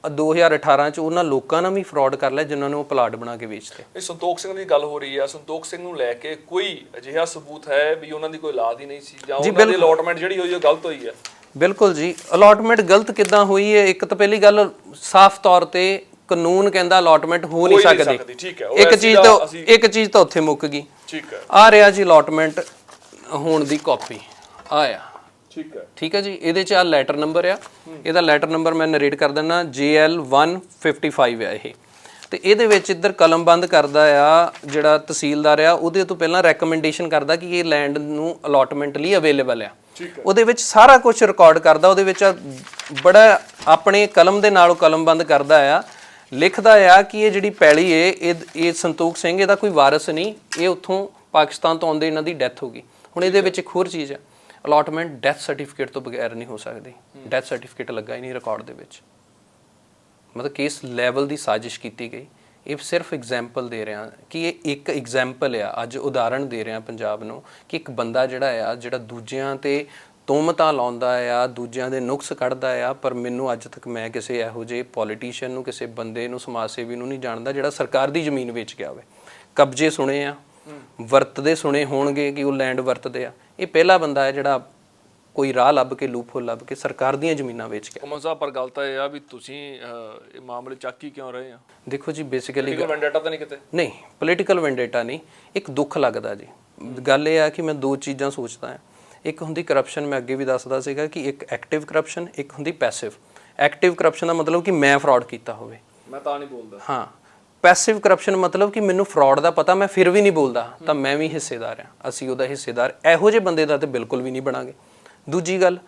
2018 ਚ ਉਹਨਾਂ ਲੋਕਾਂ ਨਾਲ ਵੀ ਫਰਾਡ ਕਰ ਲਿਆ ਜਿਨ੍ਹਾਂ ਨੂੰ ਉਹ ਪਲਾਟ ਬਣਾ ਕੇ ਵੇਚਦੇ। ਇਹ ਸੰਤੋਖ ਸਿੰਘ ਦੀ ਗੱਲ ਹੋ ਰਹੀ ਹੈ, ਸੰਤੋਖ ਸਿੰਘ ਨੂੰ ਲੈ ਕੇ ਕੋਈ ਅਜਿਹਾ ਸਬੂਤ ਹੈ ਵੀ ਉਹਨਾਂ ਦੀ ਕੋਈ ਔਲਾਦ ਹੀ ਨਹੀਂ ਸੀ ਜਾਂ ਉਹਨਾਂ ਦੀ ਅਲਾਟਮੈਂਟ ਜਿਹੜੀ ਹੋਈ ਉਹ ਗਲਤ ਹੋਈ ਹੈ? ਬਿਲਕੁਲ ਜੀ, ਅਲਾਟਮੈਂਟ ਗਲਤ ਕਿੱਦਾਂ ਹੋਈ ਹੈ? ਇੱਕ ਤਾਂ ਪਹਿਲੀ ਗੱਲ, ਸਾਫ਼ ਤੌਰ ਤੇ ਕਾਨੂੰਨ ਕਹਿੰਦਾ ਅਲਾਟਮੈਂਟ ਹੋ ਨਹੀਂ ਸਕਦੀ। ਇੱਕ ਚੀਜ਼ ਤਾਂ ਉੱਥੇ ਮੁੱਕ ਗਈ। ਆ ਰਿਹਾ ਜੀ ਅਲਾਟਮੈਂਟ ਹੋਣ ਦੀ ਕਾਪੀ ਆਇਆ। ਠੀਕ ਹੈ ਜੀ, ਇਹਦੇ 'ਚ ਆ ਲੈਟਰ ਨੰਬਰ ਆ, ਇਹਦਾ ਲੈਟਰ ਨੰਬਰ ਮੈਂ ਨਰੇਟ ਕਰ ਦਿੰਦਾ, JL 155 ਆ ਇਹ। ਤੇ ਇਹਦੇ ਵਿੱਚ ਇੱਧਰ ਕਲਮਬੰਦ ਕਰਦਾ ਆ ਜਿਹੜਾ ਤਹਿਸੀਲਦਾਰ ਆ, ਉਹਦੇ ਤੋਂ ਪਹਿਲਾਂ ਰეკਮੈਂਡੇਸ਼ਨ ਕਰਦਾ ਕਿ ਇਹ ਲੈਂਡ ਨੂੰ ਅਲਾਟਮੈਂਟ ਲਈ ਅਵੇਲੇਬਲ ਆ। ਉਹਦੇ ਵਿੱਚ ਸਾਰਾ ਕੁਝ ਰਿਕਾਰਡ ਕਰਦਾ, ਉਹਦੇ ਵਿੱਚ ਬੜਾ ਆਪਣੇ ਕਲਮ ਦੇ ਨਾਲ ਕਲਮਬੰਦ ਕਰਦਾ ਆ, ਲਿਖਦਾ ਆ ਕਿ ਇਹ ਜਿਹੜੀ ਪੈਲੀ ਏ ਇਹ ਸੰਤੋਖ ਸਿੰਘ ਇਹਦਾ ਕੋਈ ਵਾਰਿਸ ਨਹੀਂ, ਇਹ ਉੱਥੋਂ ਪਾਕਿਸਤਾਨ ਤੋਂ ਆਉਂਦੇ ਇਹਨਾਂ ਦੀ ਡੈਥ ਹੋ ਗਈ। ਹੁਣ ਇਹਦੇ ਵਿੱਚ ਇੱਕ ਹੋਰ ਚੀਜ਼ ਹੈ, ਅਲਾਟਮੈਂਟ ਡੈਥ ਸਰਟੀਫਿਕੇਟ ਤੋਂ ਬਗੈਰ ਨਹੀਂ ਹੋ ਸਕਦੀ। ਡੈਥ ਸਰਟੀਫਿਕੇਟ ਲੱਗਾ ਹੀ ਨਹੀਂ ਰਿਕਾਰਡ ਦੇ ਵਿੱਚ, ਮਤਲਬ ਕਿਸ ਲੈਵਲ ਦੀ ਸਾਜ਼ਿਸ਼ ਕੀਤੀ ਗਈ। ਇਹ ਸਿਰਫ ਐਗਜ਼ਾਮਪਲ ਦੇ ਰਿਹਾ ਕਿ ਇਹ ਇੱਕ ਐਗਜ਼ਾਮਪਲ ਆ, ਅੱਜ ਉਦਾਹਰਣ ਦੇ ਰਿਹਾ ਪੰਜਾਬ ਨੂੰ ਕਿ ਇੱਕ ਬੰਦਾ ਜਿਹੜਾ ਦੂਜਿਆਂ ਤੇ ਤੋਮਤਾਂ ਲਾਉਂਦਾ ਆ, ਦੂਜਿਆਂ ਦੇ ਨੁਕਸ ਕੱਢਦਾ ਆ, ਪਰ ਮੈਨੂੰ ਅੱਜ ਤੱਕ ਮੈਂ ਕਿਸੇ ਇਹੋ ਜਿਹੇ ਪੋਲੀਟੀਸ਼ੀਅਨ ਨੂੰ, ਕਿਸੇ ਬੰਦੇ ਨੂੰ, ਸਮਾਜ ਸੇਵੀ ਨੂੰ ਨਹੀਂ ਜਾਣਦਾ ਜਿਹੜਾ ਸਰਕਾਰ ਦੀ ਜ਼ਮੀਨ ਵੇਚ ਗਿਆ ਹੋਵੇ। ਕਬਜ਼ੇ ਸੁਣੇ ਆ, ਵਰਤਦੇ ਸੁਣੇ ਹੋਣਗੇ ਕਿ ਉਹ ਲੈਂਡ ਵਰਤਦੇ ਆ। ਇਹ ਪਹਿਲਾ ਬੰਦਾ ਹੈ ਜਿਹੜਾ ਕੋਈ ਰਾਹ ਲੱਭ ਕੇ, ਲੂਪਹੋਲ ਲੱਭ ਕੇ ਸਰਕਾਰ ਦੀਆਂ ਜ਼ਮੀਨਾਂ ਵੇਚ ਗਿਆ। ਕਮਲ ਸਾਹਿਬ, ਪਰ ਗੱਲ ਤਾਂ ਇਹ ਆ ਵੀ ਤੁਸੀਂ ਇਹ ਮਾਮਲੇ ਚੱਕ ਹੀ ਕਿਉਂ ਰਹੇ ਆ? ਦੇਖੋ ਜੀ, ਬੇਸਿਕਲੀ ਵੈਂਡੇਟਾ ਤਾਂ ਨਹੀਂ ਕਿਤੇ? ਨਹੀਂ, ਪੋਲੀਟੀਕਲ ਵੈਂਡੇਟਾ ਨਹੀਂ, ਇੱਕ ਦੁੱਖ ਲੱਗਦਾ ਜੀ। ਗੱਲ ਇਹ ਆ ਕਿ ਮੈਂ ਦੋ ਚੀਜ਼ਾਂ ਸੋਚਦਾ ਹਾਂ। ਇੱਕ ਹੁੰਦੀ ਕਰਪਸ਼ਨ, ਮੈਂ ਅੱਗੇ ਵੀ ਦੱਸਦਾ ਸੀਗਾ ਕਿ ਇੱਕ ਐਕਟਿਵ ਕਰਪਸ਼ਨ, ਇੱਕ ਹੁੰਦੀ ਪੈਸਿਵ। ਐਕਟਿਵ ਕਰਪਸ਼ਨ ਦਾ ਮਤਲਬ ਕਿ ਮੈਂ ਫਰਾਡ ਕੀਤਾ ਹੋਵੇ, ਮੈਂ ਤਾਂ ਨਹੀਂ ਬੋਲਦਾ। ਹਾਂ, ਪੈਸਿਵ ਕਰਪਸ਼ਨ ਮਤਲਬ ਕਿ ਮੈਨੂੰ ਫਰਾਡ ਦਾ ਪਤਾ, ਮੈਂ ਫਿਰ ਵੀ ਨਹੀਂ ਬੋਲਦਾ, ਤਾਂ ਮੈਂ ਵੀ ਹਿੱਸੇਦਾਰ ਹਾਂ, ਅਸੀਂ ਉਹਦਾ ਹਿੱਸੇਦਾਰ। ਇਹੋ ਜਿਹੇ ਬੰਦੇ ਦਾ ਤੇ ਬਿਲਕੁਲ ਵੀ ਨਹੀਂ ਬਣਾਂਗੇ। ਦੂਜੀ ਗੱਲ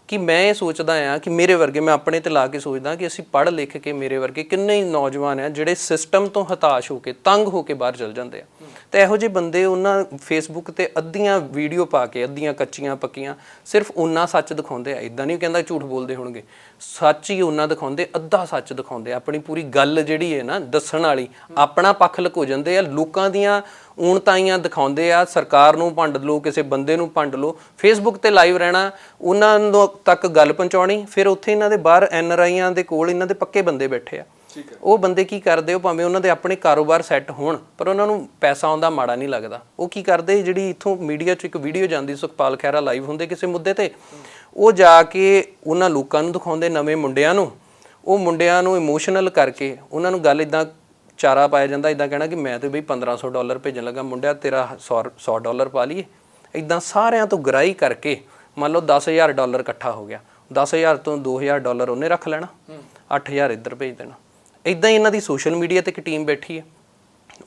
ਕਿ ਮੈਂ ਇਹ ਸੋਚਦਾ ਹਾਂ ਕਿ ਮੇਰੇ ਵਰਗੇ, ਮੈਂ ਆਪਣੇ ਤੇ ਲਾ ਕੇ ਸੋਚਦਾ ਕਿ ਅਸੀਂ ਪੜ੍ਹ ਲਿਖ ਕੇ, ਮੇਰੇ ਵਰਗੇ ਕਿੰਨੇ ਹੀ ਨੌਜਵਾਨ ਆ ਜਿਹੜੇ ਸਿਸਟਮ ਤੋਂ ਹਤਾਸ਼ ਹੋ ਕੇ, ਤੰਗ ਹੋ ਕੇ ਬਾਹਰ ਚਲ ਜਾਂਦੇ ਆ। ਤੇ ਇਹੋ ਜਿਹੇ ਬੰਦੇ ਉਹਨਾਂ ਫੇਸਬੁੱਕ ਤੇ ਅੱਧੀਆਂ ਵੀਡੀਓ ਪਾ ਕੇ, ਅੱਧੀਆਂ ਕੱਚੀਆਂ ਪੱਕੀਆਂ, ਸਿਰਫ ਉਹਨਾਂ ਸੱਚ ਦਿਖਾਉਂਦੇ ਆ। ਇਦਾਂ ਨਹੀਂ ਕਹਿੰਦਾ ਝੂਠ ਬੋਲਦੇ ਹੋਣਗੇ, ਸੱਚ ਹੀ ਉਹਨਾਂ ਦਿਖਾਉਂਦੇ, ਅੱਧਾ ਸੱਚ ਦਿਖਾਉਂਦੇ। ਆਪਣੀ ਪੂਰੀ ਗੱਲ ਜਿਹੜੀ ਹੈ ਨਾ ਦੱਸਣ ਵਾਲੀ, ਆਪਣਾ ਪੱਖ ਲੁਕੋ ਜਾਂਦੇ ਆ, ਲੋਕਾਂ ਦੀਆਂ ਊਣਤਾਈਆਂ ਦਿਖਾਉਂਦੇ ਆ। ਸਰਕਾਰ ਨੂੰ ਭੰਡ ਲਓ, ਕਿਸੇ ਬੰਦੇ ਨੂੰ ਭੰਡ ਲਓ, ਫੇਸਬੁੱਕ ਤੇ ਲਾਈਵ ਰਹਿਣਾ, ਉਹਨਾਂ ਨੂੰ ਤੱਕ ਗੱਲ ਪਹੁੰਚਾਉਣੀ। ਫਿਰ ਉੱਥੇ ਇਹਨਾਂ ਦੇ ਬਾਹਰ NRIਆਂ ਦੇ ਕੋਲ ਇਹਨਾਂ ਦੇ ਪੱਕੇ ਬੰਦੇ ਬੈਠੇ ਆ। ਉਹ ਬੰਦੇ ਕੀ ਕਰਦੇ, ਉਹ ਭਾਵੇਂ ਉਹਨਾਂ ਦੇ ਆਪਣੇ ਕਾਰੋਬਾਰ ਸੈੱਟ ਹੋਣ, ਪਰ ਉਹਨਾਂ ਨੂੰ ਪੈਸਾ ਆਉਂਦਾ ਮਾੜਾ ਨਹੀਂ ਲੱਗਦਾ। ਉਹ ਕੀ ਕਰਦੇ, ਜਿਹੜੀ ਇੱਥੋਂ ਮੀਡੀਆ 'ਚ ਇੱਕ ਵੀਡੀਓ ਜਾਂਦੀ, ਸੁਖਪਾਲ ਖਹਿਰਾ ਲਾਈਵ ਹੁੰਦੇ ਕਿਸੇ ਮੁੱਦੇ ਤੇ, ਉਹ ਜਾ ਕੇ ਉਹਨਾਂ ਲੋਕਾਂ ਨੂੰ ਦਿਖਾਉਂਦੇ, ਨਵੇਂ ਮੁੰਡਿਆਂ ਨੂੰ। ਉਹ ਮੁੰਡਿਆਂ ਨੂੰ ਇਮੋਸ਼ਨਲ ਕਰਕੇ ਉਹਨਾਂ ਨੂੰ ਗੱਲ ਇੱਦਾਂ ਚਾਰਾ ਪਾਇਆ ਜਾਂਦਾ, ਇੱਦਾਂ ਕਹਿਣਾ ਕਿ ਮੈਂ ਤੇ ਬਈ $1500 ਭੇਜਣ ਲੱਗਾ, ਮੁੰਡਿਆ ਤੇਰਾ $100 ਪਾ ਲਈਏ। ਇੱਦਾਂ ਸਾਰਿਆਂ ਤੋਂ ਗਰਾਈ ਕਰਕੇ ਮੰਨ ਲਓ $10,000 ਇਕੱਠਾ ਹੋ ਗਿਆ, 10,000 ਤੋਂ $2,000 ਉਹਨੇ ਰੱਖ ਲੈਣਾ, 8,000 ਇੱਧਰ ਭੇਜ ਦੇਣਾ। ਇੱਦਾਂ ਹੀ ਇਹਨਾਂ ਦੀ ਸੋਸ਼ਲ ਮੀਡੀਆ ਤੇ ਇੱਕ ਟੀਮ ਬੈਠੀ ਹੈ।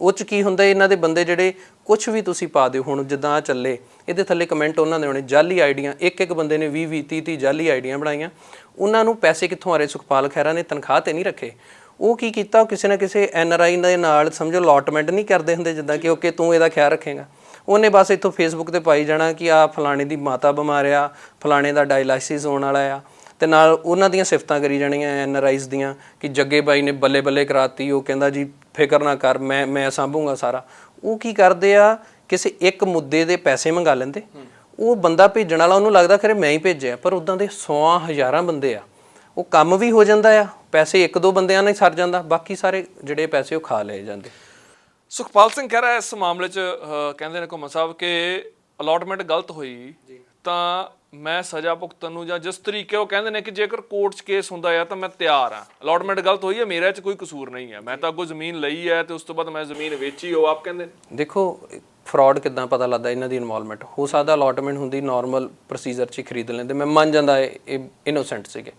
ਉਹ 'ਚ ਕੀ ਹੁੰਦਾ, ਇਹਨਾਂ ਦੇ ਬੰਦੇ ਜਿਹੜੇ ਕੁਛ ਵੀ ਤੁਸੀਂ ਪਾ ਦਿਓ, ਹੁਣ ਜਿੱਦਾਂ ਆ ਚੱਲੇ, ਇਹਦੇ ਥੱਲੇ ਕਮੈਂਟ ਉਹਨਾਂ ਦੇ ਹੋਣੇ, ਜਾਲੀ ਆਈਡੀਆਂ, ਇੱਕ ਬੰਦੇ ਨੇ 20-20, 30-30 ਜਾਲੀ ਆਈਡੀਆਂ ਬਣਾਈਆਂ। ਉਹਨਾਂ ਨੂੰ ਪੈਸੇ ਕਿੱਥੋਂ ਆ ਰਹੇ? ਸੁਖਪਾਲ ਖਹਿਰਾ ਨੇ ਤਨਖਾਹ ਤੇ ਨਹੀਂ ਰੱਖੇ। ਉਹ ਕੀ ਕੀਤਾ, ਉਹ ਕਿਸੇ ਨਾ ਕਿਸੇ NRI ਦੇ ਨਾਲ ਸਮਝੋ ਅਲਾਟਮੈਂਟ ਨਹੀਂ ਕਰਦੇ ਹੁੰਦੇ, ਜਿੱਦਾਂ ਕਿ ਓਕੇ ਤੂੰ ਇਹਦਾ ਖਿਆਲ ਰੱਖੇਗਾ। ਉਹਨੇ ਬਸ ਇੱਥੋਂ ਫੇਸਬੁੱਕ ਤੇ ਪਾਈ ਜਾਣਾ ਕਿ ਆ ਫਲਾਣੇ ਦੀ ਮਾਤਾ ਬਿਮਾਰ ਆ, ਫਲਾਣੇ ਦਾ ਡਾਇਲਾਈਸਿਸ ਹੋਣ ਵਾਲਾ ਆ, ਤੇ ਨਾਲ ਉਹਨਾਂ ਦੀਆਂ ਸਿਫਤਾਂ ਕਰੀ ਜਾਣੀਆਂ NRIs ਦੀਆਂ ਕਿ ਜੱਗੇ ਬਾਈ ਨੇ ਬੱਲੇ ਬੱਲੇ ਕਰਾਤੀ, ਉਹ ਕਹਿੰਦਾ ਜੀ ਫਿਕਰ ਨਾ ਕਰ, ਮੈਂ ਸਾਂਭੂਗਾ ਸਾਰਾ। ਉਹ ਕੀ ਕਰਦੇ ਆ, ਕਿਸੇ ਇੱਕ ਮੁੱਦੇ ਦੇ ਪੈਸੇ ਮੰਗਾ ਲੈਂਦੇ। ਉਹ ਬੰਦਾ ਭੇਜਣ ਵਾਲਾ ਉਹਨੂੰ ਲੱਗਦਾ ਖਰੇ ਮੈਂ ਹੀ ਭੇਜਿਆ, ਪਰ ਉੱਦਾਂ ਦੇ 100,000 ਬੰਦੇ ਆ। ਉਹ ਕੰਮ ਵੀ ਹੋ ਜਾਂਦਾ ਆ, ਪੈਸੇ ਇੱਕ ਦੋ ਬੰਦਿਆਂ ਨਾਲ ਹੀ ਸਰ ਜਾਂਦਾ, ਬਾਕੀ ਸਾਰੇ ਜਿਹੜੇ ਪੈਸੇ ਉਹ ਖਾ ਲਏ ਜਾਂਦੇ। ਸੁਖਪਾਲ ਸਿੰਘ ਖਹਿਰਾ ਇਸ ਮਾਮਲੇ 'ਚ ਕਹਿੰਦੇ ਨੇ ਘੁੰਮਣ ਸਾਹਿਬ ਕਿ ਅਲਾਟਮੈਂਟ ਗਲਤ ਹੋਈ ਤਾਂ ਮੈਂ ਸਜ਼ਾ ਭੁਗਤਣ ਨੂੰ, ਜਾਂ ਜਿਸ ਤਰੀਕੇ ਉਹ ਕਹਿੰਦੇ ਨੇ ਕਿ ਜੇਕਰ ਕੋਰਟ 'ਚ ਕੇਸ ਹੁੰਦਾ ਆ ਤਾਂ ਮੈਂ ਤਿਆਰ ਹਾਂ। ਅਲਾਟਮੈਂਟ ਗਲਤ ਹੋਈ ਹੈ, ਮੇਰਾ 'ਚ ਕੋਈ ਕਸੂਰ ਨਹੀਂ ਹੈ, ਮੈਂ ਤਾਂ ਅੱਗੋਂ ਜ਼ਮੀਨ ਲਈ ਹੈ ਤੇ ਉਸ ਤੋਂ ਬਾਅਦ ਮੈਂ ਜ਼ਮੀਨ ਵੇਚੀ, ਉਹ ਆਪ ਕਹਿੰਦੇ। ਦੇਖੋ ਫਰਾਡ ਕਿੱਦਾਂ ਪਤਾ ਲੱਗਦਾ ਇਹਨਾਂ ਦੀ ਇਨਵੋਲਵਮੈਂਟ? ਹੋ ਸਕਦਾ ਅਲਾਟਮੈਂਟ ਹੁੰਦੀ ਨਾਰਮਲ ਪ੍ਰੋਸੀਜਰ 'ਚ ਖਰੀਦ ਲੈਂਦੇ, ਮੈਂ ਮੰਨ ਜਾਂਦਾ ਇਹ ਇਨੋਸੈਂਟ ਸੀਗੇ।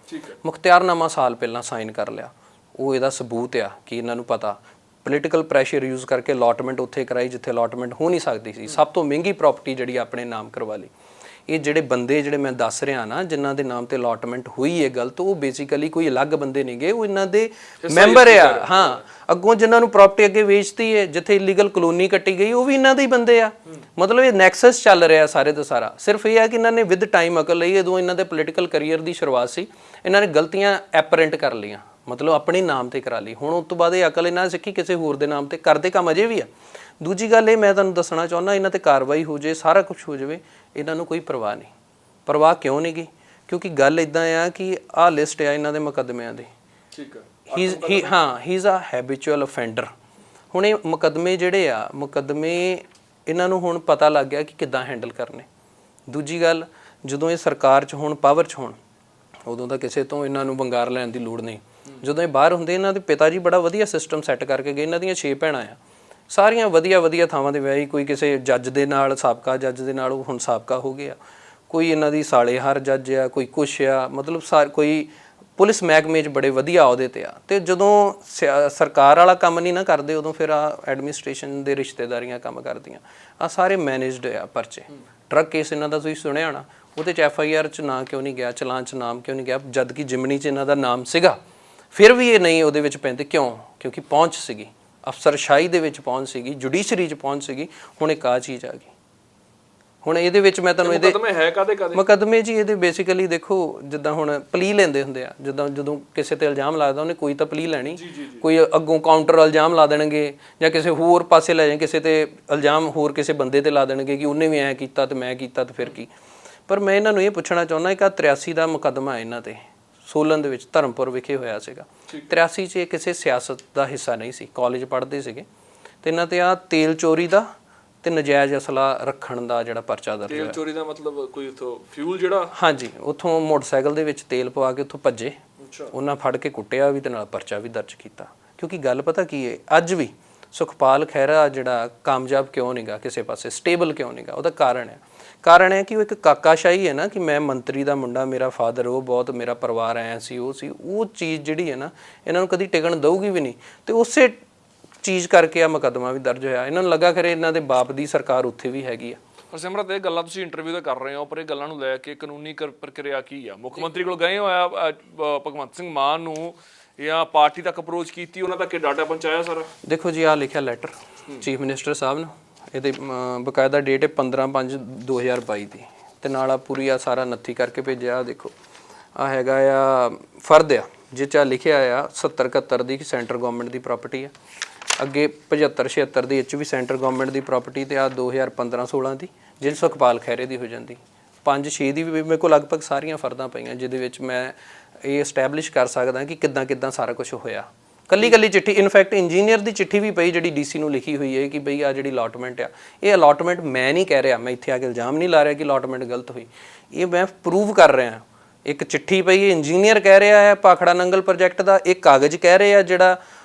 ਮੁਖਤਿਆਰਨਾਮਾ ਸਾਲ ਪਹਿਲਾਂ ਸਾਈਨ ਕਰ ਲਿਆ, ਉਹ ਇਹਦਾ ਸਬੂਤ ਆ ਕਿ ਇਹਨਾਂ ਨੂੰ ਪਤਾ। ਪੋਲੀਟੀਕਲ ਪ੍ਰੈਸ਼ਰ ਯੂਜ਼ ਕਰਕੇ ਅਲਾਟਮੈਂਟ ਉੱਥੇ ਕਰਾਈ ਜਿੱਥੇ ਅਲਾਟਮੈਂਟ ਹੋ ਨਹੀਂ ਸਕਦੀ ਸੀ। ਸਭ ਤੋਂ ਮਹਿੰਗੀ ਪ੍ਰਾਪਰਟੀ ਜਿਹੜੀ ਆਪਣੇ ਨਾਮ ਕਰਵਾ ਲਈ। ਇਹ ਜਿਹੜੇ ਬੰਦੇ ਜਿਹੜੇ ਮੈਂ ਦੱਸ ਰਿਹਾ ਨਾ, ਜਿਨ੍ਹਾਂ ਦੇ ਨਾਮ ਤੇ ਅਲਾਟਮੈਂਟ ਹੋਈ ਹੈ ਗਲਤ, ਉਹ ਬੇਸਿਕਲੀ ਕੋਈ ਅਲੱਗ ਬੰਦੇ ਨਹੀਂਗੇ, ਉਹ ਇਹਨਾਂ ਦੇ ਮੈਂਬਰ ਆ। ਹਾਂ, ਅੱਗੋਂ ਜਿਨ੍ਹਾਂ ਨੂੰ ਪ੍ਰਾਪਰਟੀ ਅੱਗੇ ਵੇਚਤੀ ਹੈ, ਜਿੱਥੇ ਇਲੀਗਲ ਕਲੋਨੀ ਕੱਟੀ ਗਈ, ਉਹ ਵੀ ਇਹਨਾਂ ਦੇ ਹੀ ਬੰਦੇ ਆ। ਮਤਲਬ ਇਹ ਨੈਕਸਸ ਚੱਲ ਰਿਹਾ ਸਾਰੇ ਦਾ ਸਾਰਾ। ਸਿਰਫ ਇਹ ਹੈ ਕਿ ਇਹਨਾਂ ਨੇ ਵਿਦ ਟਾਈਮ ਅਕਲ ਲਈ, ਜਦੋਂ ਇਹਨਾਂ ਦੇ ਪੋਲੀਟੀਕਲ ਕਰੀਅਰ ਦੀ ਸ਼ੁਰੂਆਤ ਸੀ, ਇਹਨਾਂ ਨੇ ਗਲਤੀਆਂ ਐਪਰੈਂਟ ਕਰ ਲਈਆਂ, ਮਤਲਬ ਆਪਣੇ ਨਾਮ ਤੇ ਕਰਾ ਲਈ। ਹੁਣ ਉਸ ਤੋਂ ਬਾਅਦ ਇਹ ਅਕਲ ਇਹਨਾਂ ਨੇ ਸਿੱਖੀ ਕਿਸੇ ਹੋਰ ਦੇ ਨਾਮ ਤੇ ਕਰਦੇ ਕੰਮ ਅਜੇ ਵੀ ਆ। ਦੂਜੀ ਗੱਲ ਇਹ ਮੈਂ ਤੁਹਾਨੂੰ ਦੱਸਣਾ ਚਾਹੁੰਦਾ, ਇਹਨਾਂ ਤੇ ਕਾਰਵਾਈ ਹੋ ਜੇ, ਸਾਰਾ ਕੁਝ ਹੋ ਜਾਵੇ, ਇਹਨਾਂ ਨੂੰ ਕੋਈ ਪਰਵਾਹ ਨਹੀਂ। ਪਰਵਾਹ ਕਿਉਂ ਨਹੀਂ ਗੀ? ਕਿਉਂਕਿ ਗੱਲ ਇਦਾਂ ਆ ਕਿ ਆਹ ਲਿਸਟ ਆ ਇਹਨਾਂ ਦੇ ਮੁਕੱਦਮਿਆਂ ਦੀ। ਠੀਕ ਹੈ, he is a habitual offender. ਹੁਣ ਇਹ ਮੁਕੱਦਮੇ ਜਿਹੜੇ ਆ, ਮੁਕੱਦਮੇ ਇਹਨਾਂ ਨੂੰ ਹੁਣ ਪਤਾ ਲੱਗ ਗਿਆ ਕਿ ਕਿੱਦਾਂ ਹੈਂਡਲ ਕਰਨੇ। ਦੂਜੀ ਗੱਲ, ਜਦੋਂ ਇਹ ਸਰਕਾਰ 'ਚ ਹੋਣ, ਪਾਵਰ 'ਚ ਹੋਣ, ਉਦੋਂ ਤਾਂ ਕਿਸੇ ਤੋਂ ਇਹਨਾਂ ਨੂੰ ਵੰਗਾਰ ਲੈਣ ਦੀ ਲੋੜ ਨਹੀਂ। ਜਦੋਂ ਇਹ ਬਾਹਰ ਹੁੰਦੇ, ਇਹਨਾਂ ਦੇ ਪਿਤਾ ਜੀ ਬੜਾ ਵਧੀਆ ਸਿਸਟਮ ਸੈੱਟ ਕਰਕੇ ਗਏ। ਇਹਨਾਂ ਦੀਆਂ 6 ਭੈਣਾਂ ਆ, ਸਾਰੀਆਂ ਵਧੀਆ ਥਾਵਾਂ ਦੇ ਵਿਆਹੀ। ਕੋਈ ਕਿਸੇ ਜੱਜ ਦੇ ਨਾਲ, ਸਾਬਕਾ ਜੱਜ ਦੇ ਨਾਲ, ਉਹ ਹੁਣ ਸਾਬਕਾ ਹੋ ਗਿਆ। ਕੋਈ ਇਹਨਾਂ ਦੀ ਸਾਲੇਹਾਰ ਜੱਜ ਆ, ਕੋਈ ਕੁਛ ਆ, ਮਤਲਬ ਕੋਈ ਪੁਲਿਸ ਮਹਿਕਮੇ 'ਚ ਬੜੇ ਵਧੀਆ ਅਹੁਦੇ ਤੇ ਆ, ਤੇ ਜਦੋਂ ਸਰਕਾਰ ਵਾਲਾ ਕੰਮ ਨਹੀਂ ਨਾ ਕਰਦੇ ਉਦੋਂ ਫਿਰ ਆ ਐਡਮਿਨਿਸਟ੍ਰੇਸ਼ਨ ਦੇ ਰਿਸ਼ਤੇਦਾਰੀਆਂ ਕੰਮ ਕਰਦੀਆਂ। ਆ ਸਾਰੇ ਮੈਨੇਜਡ ਆ ਪਰਚੇ। ਡਰੱਗ ਕੇਸ ਇਹਨਾਂ ਦਾ ਤੁਸੀਂ ਸੁਣਿਆ ਹੋਣਾ, ਉਹਦੇ 'ਚ FIR 'ਚ ਨਾਂ ਕਿਉਂ ਨਹੀਂ ਗਿਆ, ਚਲਾਨ 'ਚ ਨਾਮ ਕਿਉਂ ਨਹੀਂ ਗਿਆ, ਜਦ ਕਿ ਜਿਮਨੀ 'ਚ ਇਹਨਾਂ ਦਾ ਨਾਮ ਸੀਗਾ, ਫਿਰ ਵੀ ਇਹ ਨਹੀਂ ਉਹਦੇ ਵਿੱਚ ਪੈਂਦੇ। ਕਿਉਂ? ਕਿਉਂਕਿ ਪਹੁੰਚ ਸੀਗੀ, ਅਫਸਰਸ਼ਾਹੀ ਦੇ ਵਿੱਚ ਪਹੁੰਚ ਸੀਗੀ, ਜੁਡੀਸ਼ਰੀ 'ਚ ਪਹੁੰਚ ਸੀਗੀ। ਹੁਣ ਇੱਕ ਆ ਚੀਜ਼ ਆ ਗਈ। ਹੁਣ ਇਹਦੇ ਵਿੱਚ ਮੈਂ ਤੁਹਾਨੂੰ ਇਹਦੇ ਮੁਕੱਦਮੇ ਹੈ ਕਾਦੇ ਮੁਕੱਦਮੇ ਜੀ ਇਹਦੇ ਬੇਸਿਕਲੀ ਦੇਖੋ, ਜਿੱਦਾਂ ਹੁਣ ਪਲੀ ਲੈਂਦੇ ਹੁੰਦੇ ਆ, ਜਿੱਦਾਂ ਜਦੋਂ ਕਿਸੇ ਤੇ ਇਲਜ਼ਾਮ ਲੱਗਦਾ ਉਹਨੇ ਕੋਈ ਤਾਂ ਪਲੀ ਲੈਣੀ, ਕੋਈ ਅੱਗੋਂ ਕਾਊਂਟਰ ਇਲਜ਼ਾਮ ਲਾ ਦੇਣਗੇ ਜਾਂ ਕਿਸੇ ਹੋਰ ਪਾਸੇ ਲੈ ਜਾਣ, ਕਿਸੇ ਤੇ ਇਲਜ਼ਾਮ ਹੋਰ ਕਿਸੇ ਬੰਦੇ ਤੇ ਲਾ ਦੇਣਗੇ ਕਿ ਉਹਨੇ ਵੀ ਐਂ ਕੀਤਾ ਤੇ ਮੈਂ ਕੀਤਾ ਤੇ ਫਿਰ ਕੀ। ਪਰ ਮੈਂ ਇਹਨਾਂ ਨੂੰ ਇਹ ਪੁੱਛਣਾ ਚਾਹੁੰਦਾ, ਇੱਕ 83 ਦਾ ਮੁਕੱਦਮਾ ਹੈ ਇਹਨਾਂ ਤੇ, ਸੋਲਨ ਦੇ ਵਿੱਚ ਧਰਮਪੁਰ ਵਿਖੇ ਹੋਇਆ ਸੀਗਾ। 83 'ਚ ਇਹ ਕਿਸੇ ਸਿਆਸਤ ਦਾ ਹਿੱਸਾ ਨਹੀਂ ਸੀ, ਕਾਲਜ ਪੜ੍ਹਦੇ ਸੀਗੇ, ਤੇ ਇਹਨਾਂ ਤੇ ਆ ਤੇਲ ਚੋਰੀ ਦਾ ਤੇ ਨਜਾਇਜ਼ ਅਸਲਾ ਰੱਖਣ ਦਾ ਜਿਹੜਾ ਪਰਚਾ ਦਰਜ ਹੋਇਆ। ਤੇਲ ਚੋਰੀ ਦਾ ਮਤਲਬ ਕੋਈ ਉਥੋਂ ਫਿਊਲ ਜਿਹੜਾ? ਹਾਂਜੀ, ਉੱਥੋਂ ਮੋਟਰਸਾਈਕਲ ਦੇ ਵਿੱਚ ਤੇਲ ਪਵਾ ਕੇ ਉੱਥੋਂ ਭੱਜੇ, ਉਹਨਾਂ ਫੜ ਕੇ ਕੁੱਟਿਆ ਵੀ ਤੇ ਨਾਲ ਪਰਚਾ ਵੀ ਦਰਜ ਕੀਤਾ। ਕਿਉਂਕਿ ਗੱਲ ਪਤਾ ਕੀ ਹੈ, ਅੱਜ ਵੀ ਸੁਖਪਾਲ ਖਹਿਰਾ ਜਿਹੜਾ ਕਾਮਯਾਬ ਕਿਉਂ ਨਹੀਂਗਾ ਕਿਸੇ ਪਾਸੇ, ਸਟੇਬਲ ਕਿਉਂ ਨਹੀਂਗਾ, ਉਹਦਾ ਕਾਰਨ ਹੈ ਕਿ ਉਹ ਇੱਕ ਕਾਕਾਸ਼ਾਹੀ ਹੈ ਨਾ, ਕਿ ਮੈਂ ਮੰਤਰੀ ਦਾ ਮੁੰਡਾ, ਮੇਰਾ ਫਾਦਰ ਉਹ ਬਹੁਤ, ਮੇਰਾ ਪਰਿਵਾਰ ਆਇਆ ਸੀ, ਉਹ ਸੀ। ਉਹ ਚੀਜ਼ ਜਿਹੜੀ ਹੈ ਨਾ, ਇਹਨਾਂ ਨੂੰ ਕਦੀ ਟਿਕਣ ਦਊਗੀ ਵੀ ਨਹੀਂ। ਤੇ ਉਸੇ ਚੀਜ਼ ਕਰਕੇ ਆ ਮੁਕੱਦਮਾ ਵੀ ਦਰਜ ਹੋਇਆ। ਇਹਨਾਂ ਨੂੰ ਲੱਗਾ ਖਰੇ ਇਹਨਾਂ ਦੇ ਬਾਪ ਦੀ ਸਰਕਾਰ ਉੱਥੇ ਵੀ ਹੈਗੀ ਆ। ਪਰ ਸਿਮਰਤ, ਇਹ ਗੱਲਾਂ ਤੁਸੀਂ ਇੰਟਰਵਿਊ ਤੇ ਕਰ ਰਹੇ ਹੋ, ਪਰ ਇਹ ਗੱਲਾਂ ਨੂੰ ਲੈ ਕੇ ਕਾਨੂੰਨੀ ਪ੍ਰਕਿਰਿਆ ਕੀ ਆ? ਮੁੱਖ ਮੰਤਰੀ ਕੋਲ ਗਏ ਹੋਇਆ ਭਗਵੰਤ ਸਿੰਘ ਮਾਨ ਨੂੰ ਜਾਂ ਪਾਰਟੀ ਤੱਕ ਅਪਰੋਚ ਕੀਤੀ, ਉਹਨਾਂ ਤੱਕ ਡਾਟਾ ਪਹੁੰਚਾਇਆ ਸਾਰਾ? ਦੇਖੋ ਜੀ, ਆ ਲਿਖਿਆ ਲੈਟਰ ਚੀਫ ਮਿਨਿਸਟਰ ਸਾਹਿਬ ਨੂੰ, ਇਹਦੇ ਬਕਾਇਦਾ ਡੇਟ ਹੈ 15/5/2022 ਦੀ, ਤੇ ਨਾਲ ਆ ਪੂਰੀ ਆ ਸਾਰਾ ਨੱਥੀ ਕਰਕੇ ਭੇਜਿਆ। ਦੇਖੋ ਆ ਹੈਗਾ ਆ ਫਰਦ ਆ, ਜਿਹ 'ਚ ਲਿਖਿਆ ਆ 70-71 ਦੀ ਸੈਂਟਰ ਗਵਰਨਮੈਂਟ ਦੀ ਪ੍ਰਾਪਰਟੀ ਆ, ਅੱਗੇ 75-76 ਦੀ ਵਿੱਚ ਵੀ ਸੈਂਟਰ ਗਵਰਨਮੈਂਟ ਦੀ ਪ੍ਰਾਪਰਟੀ, ਤੇ ਆ 2015-16 ਦੀ ਜਿਹੜੀ ਸੁਖਪਾਲ ਖਹਿਰੇ ਦੀ ਹੋ ਜਾਂਦੀ। 5-6 ਦੀ ਵੀ ਮੇਰੇ ਕੋਲ ਲਗਭਗ ਸਾਰੀਆਂ ਫਰਦਾਂ ਪਈਆਂ, ਜਿਹਦੇ ਵਿੱਚ ਮੈਂ ਇਹ ਐਸਟੈਬਲਿਸ਼ ਕਰ ਸਕਦਾ ਕਿ ਕਿੱਦਾਂ ਸਾਰਾ ਕੁਝ ਹੋਇਆ। ਕੱਲੀ ਚਿੱਠੀ, ਇਨਫੈਕਟ ਇੰਜੀਨੀਅਰ ਦੀ ਚਿੱਠੀ ਵੀ ਪਈ ਜਿਹੜੀ DC ਨੂੰ ਲਿਖੀ ਹੋਈ ਹੈ ਕਿ ਬਈ ਆ ਜਿਹੜੀ ਅਲਾਟਮੈਂਟ ਆ, ਇਹ ਅਲਾਟਮੈਂਟ ਮੈਂ ਨਹੀਂ ਕਹਿ ਰਿਹਾ, ਮੈਂ ਇੱਥੇ ਆ ਕੇ ਇਲਜ਼ਾਮ ਨਹੀਂ ਲਾ ਰਿਹਾ ਕਿ ਅਲਾਟਮੈਂਟ ਗਲਤ ਹੋਈ, ਇਹ ਮੈਂ ਪ੍ਰੂਵ ਕਰ ਰਿਹਾ। ਇੱਕ ਚਿੱਠੀ ਪਈ ਹੈ, ਇੰਜੀਨੀਅਰ ਕਹਿ ਰਿਹਾ ਹੈ ਭਾਖੜਾ ਨੰਗਲ ਪ੍ਰੋਜੈਕਟ ਦਾ, ਇੱਕ ਕਾਗਜ਼ ਕਹਿ ਰਹੇ ਆ, ਜਿਹੜਾ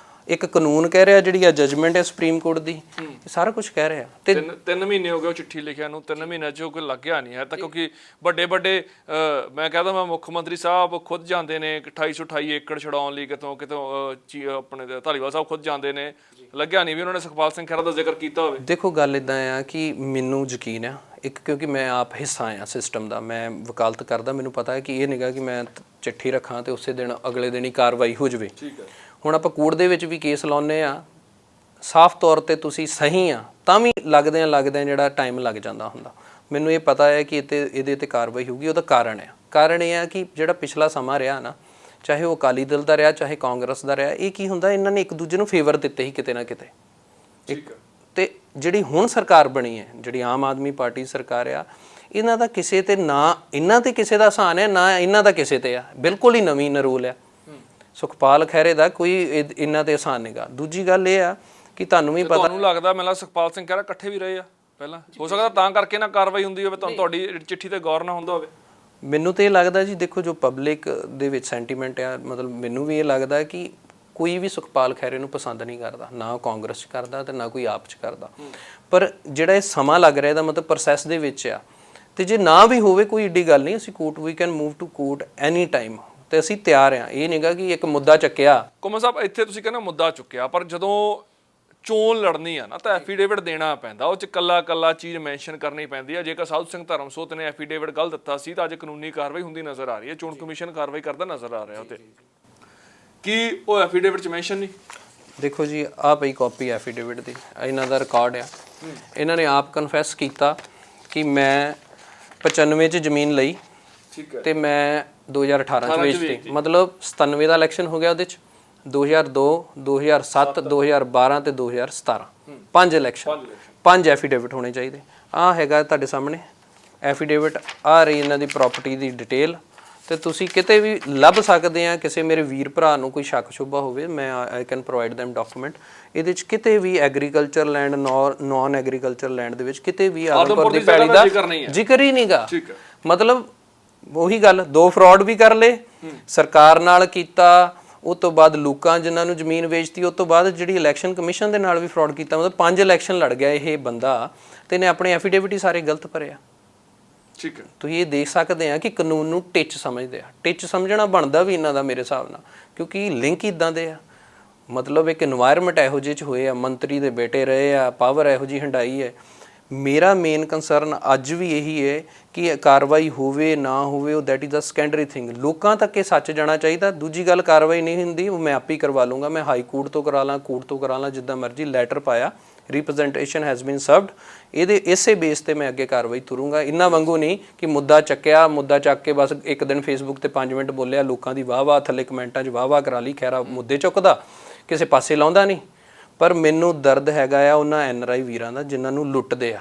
ਇੱਕ ਕਾਨੂੰਨ ਕਹਿ ਰਿਹਾ, ਜਿਹੜੀ ਆ ਜਜਮੈਂਟ ਹੈ ਸੁਪਰੀਮ ਕੋਰਟ ਦੀ, ਸਾਰਾ ਕੁਝ ਕਹਿ ਰਿਹਾ। ਤੇ 3 ਮਹੀਨੇ ਹੋ ਗਏ ਉਹ ਚਿੱਠੀ ਲਿਖਿਆ ਨੂੰ, 3 ਮਹੀਨਿਆਂ 'ਚ ਕੋਈ ਲੱਗਿਆ ਨਹੀਂ ਹੈ ਤਾਂ, ਕਿਉਂਕਿ ਵੱਡੇ ਮੈਂ ਕਹਿੰਦਾ ਮੈਂ ਮੁੱਖ ਮੰਤਰੀ ਸਾਹਿਬ ਖੁਦ ਜਾਂਦੇ ਨੇ 2828 ਏਕੜ ਛਡਾਉਣ ਲਈ, ਕਿਤੋਂ ਆਪਣੇ ਧਾਲੀਵਾਲ ਸਾਹਿਬ ਖੁਦ ਜਾਂਦੇ ਨੇ, ਲੱਗਿਆ ਨਹੀਂ ਵੀ ਉਹਨਾਂ ਨੇ ਸੁਖਪਾਲ ਸਿੰਘ ਖਹਿਰਾ ਦਾ ਜ਼ਿਕਰ ਕੀਤਾ ਹੋਵੇ। ਦੇਖੋ ਗੱਲ ਇੱਦਾਂ ਆ ਕਿ ਮੈਨੂੰ ਯਕੀਨ ਆ, ਇੱਕ ਕਿਉਂਕਿ ਮੈਂ ਆਪ ਹਿੱਸਾ ਆ ਸਿਸਟਮ ਦਾ, ਮੈਂ ਵਕਾਲਤ ਕਰਦਾ, ਮੈਨੂੰ ਪਤਾ ਹੈ ਕਿ ਇਹ ਨਹੀਂਗਾ ਕਿ ਮੈਂ ਚਿੱਠੀ ਰੱਖਾਂ ਤੇ ਉਸੇ ਦਿਨ ਅਗਲੇ ਦਿਨ ਹੀ ਕਾਰਵਾਈ ਹੋ ਜਾਵੇ। ਠੀਕ ਹੈ। ਹੁਣ ਆਪਾਂ ਕੋਰਟ ਦੇ ਵਿੱਚ ਵੀ ਕੇਸ ਲਾਉਂਦੇ ਆ, ਸਾਫ਼ ਤੌਰ ਤੇ ਤੁਸੀਂ ਸਹੀ ਆ ਤਾਂ ਵੀ ਲੱਗਦਿਆਂ ਜਿਹੜਾ ਟਾਈਮ ਲੱਗ ਜਾਂਦਾ ਹੁੰਦਾ। ਮੈਨੂੰ ਇਹ ਪਤਾ ਹੈ ਕਿ ਇਹਦੇ ਤੇ ਕਾਰਵਾਈ ਹੋਊਗੀ। ਉਹਦਾ ਕਾਰਨ ਇਹ ਆ ਕਿ ਜਿਹੜਾ ਪਿਛਲਾ ਸਮਾਂ ਰਿਹਾ ਨਾ, ਚਾਹੇ ਉਹ ਅਕਾਲੀ ਦਲ ਦਾ ਰਿਹਾ, ਚਾਹੇ ਕਾਂਗਰਸ ਦਾ ਰਿਹਾ, ਇਹ ਕੀ ਹੁੰਦਾ, ਇਹਨਾਂ ਨੇ ਇੱਕ ਦੂਜੇ ਨੂੰ ਫੇਵਰ ਦਿੱਤੇ ਸੀ ਕਿਤੇ ਨਾ ਕਿਤੇ। ਤੇ ਜਿਹੜੀ ਹੁਣ ਸਰਕਾਰ ਬਣੀ ਹੈ, ਜਿਹੜੀ ਆਮ ਆਦਮੀ ਪਾਰਟੀ ਸਰਕਾਰ ਆ, ਇਹਨਾਂ ਦਾ ਕਿਸੇ ਤੇ ਨਾ ਇਹਨਾਂ ਤੇ ਕਿਸੇ ਦਾ ਆਸਾਨ ਹੈ, ਨਾ ਇਹਨਾਂ ਦਾ ਕਿਸੇ ਤੇ ਆ, ਬਿਲਕੁਲ ਹੀ ਨਵੀਂ ਨਰੂਲ ਆ। ਸੁਖਪਾਲ ਖਹਿਰੇ ਦਾ ਕੋਈ ਇਹਨਾਂ ਤੇ ਆਸਾਨ ਨਹੀਂਗਾ। ਦੂਜੀ ਗੱਲ ਇਹ ਆ ਕਿ ਤੁਹਾਨੂੰ ਵੀ ਪਤਾ, ਤੁਹਾਨੂੰ ਲੱਗਦਾ ਮੈਨੂੰ ਸੁਖਪਾਲ ਸਿੰਘ ਖਹਿਰਾ ਇਕੱਠੇ ਵੀ ਰਹੇ ਆ ਪਹਿਲਾਂ, ਹੋ ਸਕਦਾ ਤਾਂ ਕਰਕੇ ਨਾ ਕਾਰਵਾਈ ਹੁੰਦੀ ਹੋਵੇ, ਤੁਹਾਡੀ ਚਿੱਠੀ ਤੇ ਗੌਰ ਨਾ ਹੁੰਦਾ ਹੋਵੇ। ਮੈਨੂੰ ਤੇ ਇਹ ਲੱਗਦਾ ਜੀ, ਦੇਖੋ ਜੋ ਪਬਲਿਕ ਦੇ ਵਿੱਚ ਸੈਂਟੀਮੈਂਟ ਆ, ਮਤਲਬ ਮੈਨੂੰ ਵੀ ਇਹ ਲੱਗਦਾ ਕਿ ਕੋਈ ਵੀ ਸੁਖਪਾਲ ਖਹਿਰੇ ਨੂੰ ਪਸੰਦ ਨਹੀਂ ਕਰਦਾ, ਨਾ ਉਹ ਕਾਂਗਰਸ 'ਚ ਕਰਦਾ ਤੇ ਨਾ ਕੋਈ ਆਪ 'ਚ ਕਰਦਾ। ਪਰ ਜਿਹੜਾ ਇਹ ਸਮਾਂ ਲੱਗ ਰਿਹਾ, ਇਹਦਾ ਮਤਲਬ ਪ੍ਰੋਸੈਸ ਦੇ ਵਿੱਚ ਆ, ਤੇ ਜੇ ਨਾ ਵੀ ਹੋਵੇ ਕੋਈ ਏਡੀ ਗੱਲ ਨਹੀਂ, ਅਸੀਂ ਕੋਰਟ ਵੀ can move to court any time, ਤੇ ਅਸੀਂ ਤਿਆਰ ਆ। ਇਹ ਨਹੀਂਗਾ ਕਿ ਇੱਕ ਮੁੱਦਾ ਚੱਕਿਆ। ਕੋਮਲ ਸਾਹਿਬ, ਇੱਥੇ ਤੁਸੀਂ ਕਹਿੰਦੇ ਮੁੱਦਾ ਚੁੱਕਿਆ, ਪਰ ਜਦੋਂ ਚੋਣ ਲੜਨੀ ਆ ਨਾ ਤਾਂ ਐਫੀਡੇਵਿਟ ਦੇਣਾ ਪੈਂਦਾ, ਉਹ 'ਚ ਕੱਲਾ ਚੀਜ਼ ਮੈਂਸ਼ਨ ਕਰਨੀ ਪੈਂਦੀ ਹੈ। ਜੇਕਰ ਸਾਧੂ ਸਿੰਘ ਧਰਮਸੋਤ ਨੇ ਐਫੀਡੇਵਿਟ ਗਲਤ ਦਿੱਤਾ ਸੀ ਤਾਂ ਅੱਜ ਕਾਨੂੰਨੀ ਕਾਰਵਾਈ ਹੁੰਦੀ ਨਜ਼ਰ ਆ ਰਹੀ ਹੈ, ਚੋਣ ਕਮਿਸ਼ਨ ਕਾਰਵਾਈ ਕਰਦਾ ਨਜ਼ਰ ਆ ਰਿਹਾ। ਉਹਤੇ ਕੀ ਉਹ ਐਫੀਡੇਵਿਟ 'ਚ ਮੈਂਸ਼ਨ ਨਹੀਂ? ਦੇਖੋ ਜੀ, ਆਹ ਪਈ ਕਾਪੀ ਐਫੀਡੇਵਿਟ ਦੀ, ਇਹਨਾਂ ਦਾ ਰਿਕਾਰਡ ਆ। ਇਹਨਾਂ ਨੇ ਆਪ ਕਨਫੈਸ ਕੀਤਾ ਕਿ ਮੈਂ 95 'ਚ ਜ਼ਮੀਨ ਲਈ, ਠੀਕ ਹੈ, ਤੇ ਮੈਂ 2018 'ਚ ਵੇਚਤੀ। ਮਤਲਬ 97 ਦਾ ਇਲੈਕਸ਼ਨ ਹੋ ਗਿਆ, ਉਹਦੇ 'ਚ 2002, 2007, 2012 ਤੇ 2017, 5 ਇਲੈਕਸ਼ਨ, 5 ਐਫੀਡੇਵਿਟ ਹੋਣੇ ਚਾਹੀਦੇ। ਆਹ ਹੈਗਾ ਤੁਹਾਡੇ ਸਾਹਮਣੇ ਐਫੀਡੇਵਿਟ, ਆ ਰਹੀ ਇਹਨਾਂ ਦੀ ਪ੍ਰਾਪਰਟੀ ਦੀ ਡਿਟੇਲ, ਤੇ ਤੁਸੀਂ ਕਿਤੇ ਵੀ ਲੱਭ ਸਕਦੇ ਆ। ਕਿਸੇ ਮੇਰੇ ਵੀਰ ਭਰਾ ਨੂੰ ਕੋਈ ਸ਼ੱਕ ਸ਼ੁਬਾ ਹੋਵੇ, ਮੈਂ I can provide them document. ਇਹਦੇ 'ਚ ਕਿਤੇ ਵੀ agriculture land, non agriculture land ਦੇ ਵਿੱਚ ਕਿਤੇ ਵੀ ਆਦਮਪੁਰ ਦੀ ਪੈਲੀ ਦਾ ਜ਼ਿਕਰ ਹੀ ਨਹੀਂਗਾ। ਮਤਲਬ ਉਹੀ ਗੱਲ, 2 ਫਰਾਡ ਵੀ ਕਰ ਲਏ, ਸਰਕਾਰ ਨਾਲ ਕੀਤਾ, ਉਸ ਤੋਂ ਬਾਅਦ ਲੋਕਾਂ ਜਿਨ੍ਹਾਂ ਨੂੰ ਜ਼ਮੀਨ ਵੇਚਤੀ, ਉਸ ਤੋਂ ਬਾਅਦ ਜਿਹੜੀ ਇਲੈਕਸ਼ਨ ਕਮਿਸ਼ਨ ਦੇ ਨਾਲ ਵੀ ਫਰਾਡ ਕੀਤਾ। ਮਤਲਬ 5 ਇਲੈਕਸ਼ਨ ਲੜ ਗਿਆ ਇਹ ਬੰਦਾ, ਤੇ ਇਹਨੇ ਆਪਣੇ ਐਫੀਡੇਵਿਟ ਹੀ ਸਾਰੇ ਗਲਤ ਭਰੇ ਆ। ਠੀਕ ਹੈ। ਤੁਸੀਂ ਇਹ ਦੇਖ ਸਕਦੇ ਆ ਕਿ ਕਾਨੂੰਨ ਨੂੰ ਟਿੱਚ ਸਮਝਦੇ ਆ। ਟਿੱਚ ਸਮਝਣਾ ਬਣਦਾ ਵੀ ਇਹਨਾਂ ਦਾ ਮੇਰੇ ਹਿਸਾਬ ਨਾਲ, ਕਿਉਂਕਿ ਲਿੰਕ ਇਦਾਂ ਦੇ ਆ। ਮਤਲਬ ਇੱਕ এনवायरमेंट ਇਹੋ ਜਿਹੇ 'ਚ ਹੋਏ ਆ, ਮੰਤਰੀ ਦੇ ਬੇਟੇ ਰਹੇ ਆ, ਪਾਵਰ ਇਹੋ ਜਿਹੀ ਹੰਡਾਈ ਹੈ। ਮੇਰਾ ਮੇਨ ਕੰਸਰਨ ਅੱਜ ਵੀ ਇਹੀ ਹੈ ਕਿ ਕਾਰਵਾਈ ਹੋਵੇ ਨਾ ਹੋਵੇ, ਉਹ that is a secondary thing. ਲੋਕਾਂ ਤੱਕ ਇਹ ਸੱਚ ਜਾਣਾ ਚਾਹੀਦਾ। ਦੂਜੀ ਗੱਲ, ਕਾਰਵਾਈ ਨਹੀਂ ਹੁੰਦੀ ਉਹ ਮੈਂ ਆਪੇ ਹੀ ਕਰਵਾ ਲੂੰਗਾ, ਮੈਂ ਹਾਈ ਕੋਰਟ ਤੋਂ ਕਰਾ ਲਾਂ, ਕੋਰਟ ਤੋਂ ਕਰਾ ਲਾਂ, ਜਿੱਦਾਂ ਮਰਜ਼ੀ। ਲੈਟਰ ਪਾਇਆ, ਰਿਪਰੈਜ਼ੈਂਟੇਸ਼ਨ ਹੈਜ਼ ਬੀਨ ਸਰਵਡ, ਇਹਦੇ ਇਸੇ ਬੇਸ ਤੇ ਮੈਂ ਅੱਗੇ ਕਾਰਵਾਈ ਤੁਰੂੰਗਾ। ਇਹਨਾਂ ਵਾਂਗੂ ਨਹੀਂ ਕਿ ਮੁੱਦਾ ਚੱਕਿਆ, ਮੁੱਦਾ ਚੱਕ ਕੇ ਬਸ ਇੱਕ ਦਿਨ ਫੇਸਬੁੱਕ ਤੇ 5 ਮਿੰਟ ਬੋਲਿਆ, ਲੋਕਾਂ ਦੀ ਵਾਹ-ਵਾਹ ਥੱਲੇ ਕਮੈਂਟਾਂ 'ਚ ਵਾਹ-ਵਾਹ ਕਰਾ ਲਈ, ਖੈਰਾ ਮੁੱਦੇ ਚੁੱਕਦਾ, ਕਿਸੇ ਪਾਸੇ ਲਾਉਂਦਾ ਨਹੀਂ। ਪਰ ਮੈਨੂੰ ਦਰਦ ਹੈਗਾ ਆ ਉਹਨਾਂ NRI ਵੀਰਾਂ ਦਾ ਜਿਨ੍ਹਾਂ ਨੂੰ ਲੁੱਟਦੇ ਆ।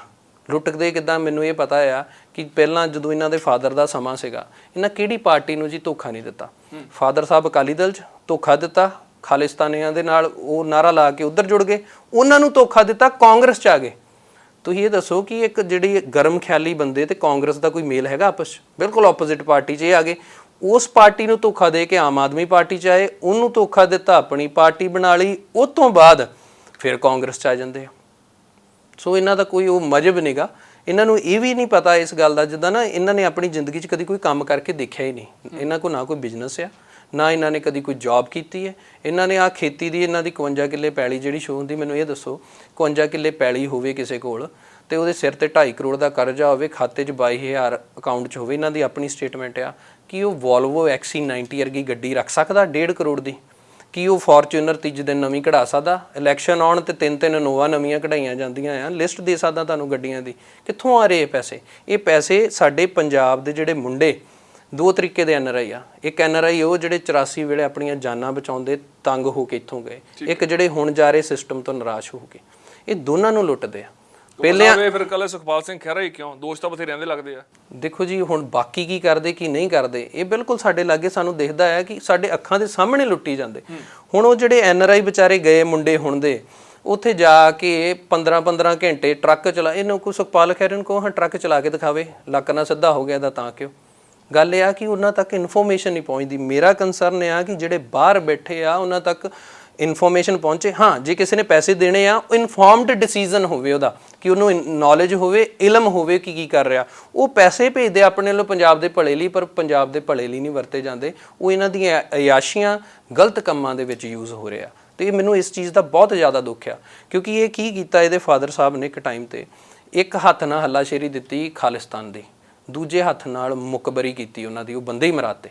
ਲੁੱਟਦੇ ਕਿੱਦਾਂ, ਮੈਨੂੰ ਇਹ ਪਤਾ ਆ ਕਿ ਪਹਿਲਾਂ ਜਦੋਂ ਇਹਨਾਂ ਦੇ ਫਾਦਰ ਦਾ ਸਮਾਂ ਸੀਗਾ, ਇਹਨਾਂ ਕਿਹੜੀ ਪਾਰਟੀ ਨੂੰ ਜੀ ਧੋਖਾ ਨਹੀਂ ਦਿੱਤਾ। ਫਾਦਰ ਸਾਹਿਬ ਅਕਾਲੀ ਦਲ 'ਚ ਧੋਖਾ ਦਿੱਤਾ, ਖਾਲਿਸਤਾਨੀਆਂ ਦੇ ਨਾਲ ਉਹ ਨਾਰਾ ਲਾ ਕੇ ਉੱਧਰ ਜੁੜ ਗਏ, ਉਹਨਾਂ ਨੂੰ ਧੋਖਾ ਦਿੱਤਾ, ਕਾਂਗਰਸ 'ਚ ਆ ਗਏ। ਤੁਸੀਂ ਇਹ ਦੱਸੋ ਕਿ ਇੱਕ ਜਿਹੜੀ ਗਰਮ ਖਿਆਲੀ ਬੰਦੇ ਤੇ ਕਾਂਗਰਸ ਦਾ ਕੋਈ ਮੇਲ ਹੈਗਾ ਆਪਸ 'ਚ? ਬਿਲਕੁਲ ਆਪੋਜ਼ਿਟ ਪਾਰਟੀ 'ਚ ਇਹ ਆ ਗਏ। ਉਸ ਪਾਰਟੀ ਨੂੰ ਧੋਖਾ ਦੇ ਕੇ ਆਮ ਆਦਮੀ ਪਾਰਟੀ 'ਚ ਆਏ, ਉਹਨੂੰ ਧੋਖਾ ਦਿੱਤਾ, ਆਪਣੀ ਪਾਰਟੀ ਬਣਾ ਲਈ, ਉਹ ਤੋਂ ਬਾਅਦ ਫਿਰ ਕਾਂਗਰਸ 'ਚ ਆ ਜਾਂਦੇ ਆ। ਸੋ ਇਹਨਾਂ ਦਾ ਕੋਈ ਉਹ ਮਜ਼ਹਬ ਨਹੀਂਗਾ। ਇਹਨਾਂ ਨੂੰ ਇਹ ਵੀ ਨਹੀਂ ਪਤਾ ਇਸ ਗੱਲ ਦਾ, ਜਿੱਦਾਂ ਨਾ ਇਹਨਾਂ ਨੇ ਆਪਣੀ ਜ਼ਿੰਦਗੀ 'ਚ ਕਦੀ ਕੋਈ ਕੰਮ ਕਰਕੇ ਦੇਖਿਆ ਹੀ ਨਹੀਂ। ਇਹਨਾਂ ਕੋਲ ਨਾ ਕੋਈ ਬਿਜ਼ਨਸ ਆ, ਨਾ ਇਹਨਾਂ ਨੇ ਕਦੀ ਕੋਈ ਜੌਬ ਕੀਤੀ ਹੈ। ਇਹਨਾਂ ਨੇ ਆ ਖੇਤੀ ਦੀ, ਇਹਨਾਂ ਦੀ 51 ਕਿੱਲੇ ਪੈਲੀ ਜਿਹੜੀ ਸ਼ੋਅ ਹੁੰਦੀ, ਮੈਨੂੰ ਇਹ ਦੱਸੋ 51 ਕਿੱਲੇ ਪੈਲੀ ਹੋਵੇ ਕਿਸੇ ਕੋਲ ਤੇ ਉਹਦੇ ਸਿਰ ਤੇ 2.5 ਕਰੋੜ ਦਾ ਕਰਜ਼ਾ ਹੋਵੇ, ਖਾਤੇ 'ਚ 22,000 ਅਕਾਊਂਟ 'ਚ ਹੋਵੇ, ਇਹਨਾਂ ਦੀ ਆਪਣੀ ਸਟੇਟਮੈਂਟ ਆ, ਕਿ ਉਹ ਵੋਲਵੋ XC90 ਵਰਗੀ ਗੱਡੀ ਰੱਖ ਸਕਦਾ 1.5 ਕਰੋੜ ਦੀ? ਕੀ ਉਹ ਫੋਰਚੂਨਰ ਤੀਜੇ ਦਿਨ ਨਵੀਂ ਕਢਾ ਸਕਦਾ? ਇਲੈਕਸ਼ਨ ਆਉਣ ਤੇ 3-3 ਇਨੋਵਾ ਨਵੀਆਂ ਕਢਾਈਆਂ ਜਾਂਦੀਆਂ ਆ, ਲਿਸਟ ਦੇ ਸਕਦਾ ਤੁਹਾਨੂੰ ਗੱਡੀਆਂ ਦੀ। ਕਿੱਥੋਂ ਆ ਰਹੇ ਇਹ ਪੈਸੇ? ਇਹ ਪੈਸੇ ਸਾਡੇ ਪੰਜਾਬ ਦੇ ਜਿਹੜੇ ਮੁੰਡੇ, ਦੋ ਤਰੀਕੇ ਦੇ NRI ਆ। ਇੱਕ NRI ਉਹ ਜਿਹੜੇ 84 ਵੇਲੇ ਆਪਣੀਆਂ ਜਾਨਾਂ ਬਚਾਉਂਦੇ ਤੰਗ ਹੋ ਕੇ ਇੱਥੋਂ ਗਏ, ਇੱਕ ਜਿਹੜੇ ਹੁਣ ਜਾ ਰਹੇ ਸਿਸਟਮ ਤੋਂ ਨਿਰਾਸ਼ ਹੋ ਕੇ। ਇਹ ਦੋਨਾਂ ਨੂੰ ਲੁੱਟਦੇ ਆ। ਪਹਿਲੇ ਫਿਰ ਕੱਲੇ ਸੁਖਪਾਲ ਸਿੰਘ ਖਹਿਰਾ ਹੀ ਕਿਉਂ? ਦੋਸ਼ ਤਾਂ ਬਥੇਰੇ ਰਹਿੰਦੇ ਲੱਗਦੇ ਆ। ਦੇਖੋ ਜੀ, ਹੁਣ ਬਾਕੀ ਕੀ ਕਰਦੇ ਕੀ ਨਹੀਂ ਕਰਦੇ, ਇਹ ਬਿਲਕੁਲ ਸਾਡੇ ਲਾਗੇ ਸਾਨੂੰ ਦਿਖਦਾ ਹੈ ਕਿ ਸਾਡੇ ਅੱਖਾਂ ਦੇ ਸਾਹਮਣੇ ਲੁੱਟੀ ਜਾਂਦੇ। ਹੁਣ ਉਹ ਜਿਹੜੇ NRI ਵਿਚਾਰੇ ਗਏ ਮੁੰਡੇ ਹੁਣ ਦੇ, ਉੱਥੇ ਜਾ ਕੇ 15-15 ਘੰਟੇ ਟਰੱਕ ਚਲਾ, ਇਹਨੂੰ ਕੋਈ ਸੁਖਪਾਲ ਖਹਿਰੇ ਨੂੰ ਕਹੋ ਹਾਂ ਟਰੱਕ ਚਲਾ ਕੇ ਦਿਖਾਵੇ, ਲੱਕ ਨਾ ਸਿੱਧਾ ਹੋ ਗਿਆ ਇਹਦਾ ਤਾਂ ਕਿਉਂ? ਗੱਲ ਇਹ ਆ ਕਿ ਉਹਨਾਂ ਤੱਕ ਇਨਫੋਰਮੇਸ਼ਨ ਨਹੀਂ ਪਹੁੰਚਦੀ। ਮੇਰਾ ਕੰਸਰਨ ਇਹ ਆ ਕਿ ਜਿਹੜੇ ਬਾਹਰ ਬੈਠੇ ਆ ਉਹਨਾਂ ਤੱਕ ਇਨਫੋਰਮੇਸ਼ਨ ਪਹੁੰਚੇ। ਹਾਂ, ਜੇ ਕਿਸੇ ਨੇ ਪੈਸੇ ਦੇਣੇ ਆ, ਉਹ ਇਨਫੋਰਮਡ ਡਿਸੀਜਨ ਹੋਵੇ ਉਹਦਾ, ਕਿ ਉਹਨੂੰ ਨੌਲੇਜ ਹੋਵੇ, ਇਲਮ ਹੋਵੇ ਕਿ ਕੀ ਕਰ ਰਿਹਾ। ਉਹ ਪੈਸੇ ਭੇਜਦੇ ਆਪਣੇ ਵੱਲੋਂ ਪੰਜਾਬ ਦੇ ਭਲੇ ਲਈ, ਪਰ ਪੰਜਾਬ ਦੇ ਭਲੇ ਲਈ ਨਹੀਂ ਵਰਤੇ ਜਾਂਦੇ। ਉਹ ਇਹਨਾਂ ਦੀਆਂ ਅਯਾਸ਼ੀਆਂ, ਗਲਤ ਕੰਮਾਂ ਦੇ ਵਿੱਚ ਯੂਜ਼ ਹੋ ਰਿਹਾ। ਤੇ ਮੈਨੂੰ ਇਸ ਚੀਜ਼ ਦਾ ਬਹੁਤ ਜ਼ਿਆਦਾ ਦੁੱਖ ਆ, ਕਿਉਂਕਿ ਇਹ ਕੀ ਕੀਤਾ ਇਹਦੇ ਫਾਦਰ ਸਾਹਿਬ ਨੇ ਇੱਕ ਟਾਈਮ ਤੇ, ਇੱਕ ਹੱਥ ਨਾਲ ਹੱਲਾਸ਼ੇਰੀ ਦਿੱਤੀ ਖਾਲਿਸਤਾਨ ਦੀ, ਦੂਜੇ ਹੱਥ ਨਾਲ ਮੁਕਬਰੀ ਕੀਤੀ ਉਹਨਾਂ ਦੀ, ਉਹ ਬੰਦੇ ਹੀ ਮਰਾਤੇ।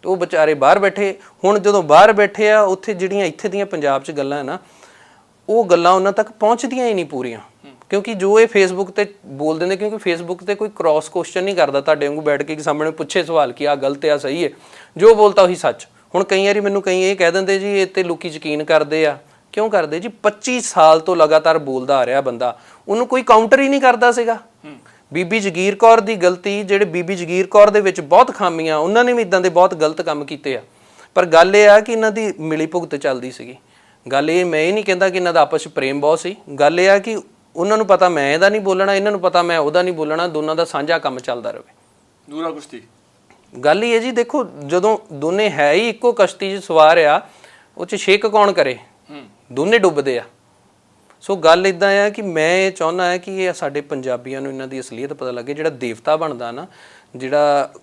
ਤੇ ਉਹ ਵਿਚਾਰੇ ਬਾਹਰ ਬੈਠੇ। ਹੁਣ ਜਦੋਂ ਬਾਹਰ ਬੈਠੇ ਆ, ਉੱਥੇ ਜਿਹੜੀਆਂ ਇੱਥੇ ਦੀਆਂ ਪੰਜਾਬ 'ਚ ਗੱਲਾਂ ਹੈ ਨਾ, ਉਹ ਗੱਲਾਂ ਉਹਨਾਂ ਤੱਕ ਪਹੁੰਚਦੀਆਂ ਹੀ ਨਹੀਂ ਪੂਰੀਆਂ, ਕਿਉਂਕਿ ਜੋ ਇਹ ਫੇਸਬੁੱਕ ਤੇ ਬੋਲ ਦਿੰਦੇ, ਕਿਉਂਕਿ ਫੇਸਬੁੱਕ ਤੇ ਕੋਈ ਕ੍ਰਾਸ ਕੁਐਸਚਨ ਨਹੀਂ ਕਰਦਾ ਤੁਹਾਡੇ ਵਾਂਗੂ ਬੈਠ ਕੇ ਕਿ ਸਾਹਮਣੇ ਪੁੱਛੇ ਸਵਾਲ ਕਿ ਆਹ ਗਲਤ ਆ ਸਹੀ ਹੈ, ਜੋ ਬੋਲਤਾ ਉਹੀ ਸੱਚ। ਹੁਣ ਕਈ ਵਾਰੀ ਮੈਨੂੰ ਕਈ ਇਹ ਕਹਿ ਦਿੰਦੇ ਜੀ ਇਹ ਤੇ ਲੋਕੀ ਯਕੀਨ ਕਰਦੇ ਆ। ਕਿਉਂ ਕਰਦੇ ਜੀ? 25 ਸਾਲ ਤੋਂ ਲਗਾਤਾਰ ਬੋਲਦਾ ਆ ਰਿਹਾ ਬੰਦਾ, ਉਹਨੂੰ ਕੋਈ ਕਾਊਂਟਰ ਹੀ ਨਹੀਂ ਕਰਦਾ ਸੀਗਾ। ਬੀਬੀ ਜਗੀਰ ਕੌਰ ਦੀ ਗਲਤੀ, ਜਿਹੜੇ ਬੀਬੀ ਜਗੀਰ ਕੌਰ ਦੇ ਵਿੱਚ ਬਹੁਤ ਖਾਮੀਆਂ, ਉਹਨਾਂ ਨੇ ਵੀ ਇਦਾਂ ਦੇ ਬਹੁਤ ਗਲਤ ਕੰਮ ਕੀਤੇ ਆ, ਪਰ ਗੱਲ ਇਹ ਆ ਕਿ ਇਹਨਾਂ ਦੀ ਮਿਲੀ ਭੁਗਤ ਚੱਲਦੀ ਸੀਗੀ। ਗੱਲ ਇਹ, ਮੈਂ ਇਹ ਨਹੀਂ ਕਹਿੰਦਾ ਕਿ ਇਹਨਾਂ ਦਾ ਆਪਸ 'ਚ ਪ੍ਰੇਮ ਬਹੁਤ ਸੀ। ਗੱਲ ਇਹ ਆ ਕਿ ਉਹਨਾਂ ਨੂੰ ਪਤਾ ਮੈਂ ਇਹਦਾ ਨਹੀਂ ਬੋਲਣਾ, ਇਹਨਾਂ ਨੂੰ ਪਤਾ ਮੈਂ ਉਹਦਾ ਨਹੀਂ ਬੋਲਣਾ, ਦੋਨਾਂ ਦਾ ਸਾਂਝਾ ਕੰਮ ਚੱਲਦਾ ਰਹੇ। ਦੂਰਾ ਕੁਸ਼ਤੀ ਗੱਲ ਹੀ ਹੈ ਜੀ। ਦੇਖੋ, ਜਦੋਂ ਦੋਨੇ ਹੈ ਹੀ ਇੱਕੋ ਕਸ਼ਤੀ 'ਚ ਸਵਾਰ ਆ, ਉਹ 'ਚ ਛੇਕ ਕੌਣ ਕਰੇ? ਦੋਨੇ ਡੁੱਬਦੇ ਆ। ਸੋ ਗੱਲ ਇਦਾਂ ਆ ਕਿ ਮੈਂ ਇਹ ਚਾਹੁੰਦਾ ਹਾਂ ਕਿ ਇਹ ਸਾਡੇ ਪੰਜਾਬੀਆਂ ਨੂੰ ਇਹਨਾਂ ਦੀ ਅਸਲੀਅਤ ਪਤਾ ਲੱਗੇ। ਜਿਹੜਾ ਦੇਵਤਾ ਬਣਦਾ ਨਾ, ਜਿਹੜਾ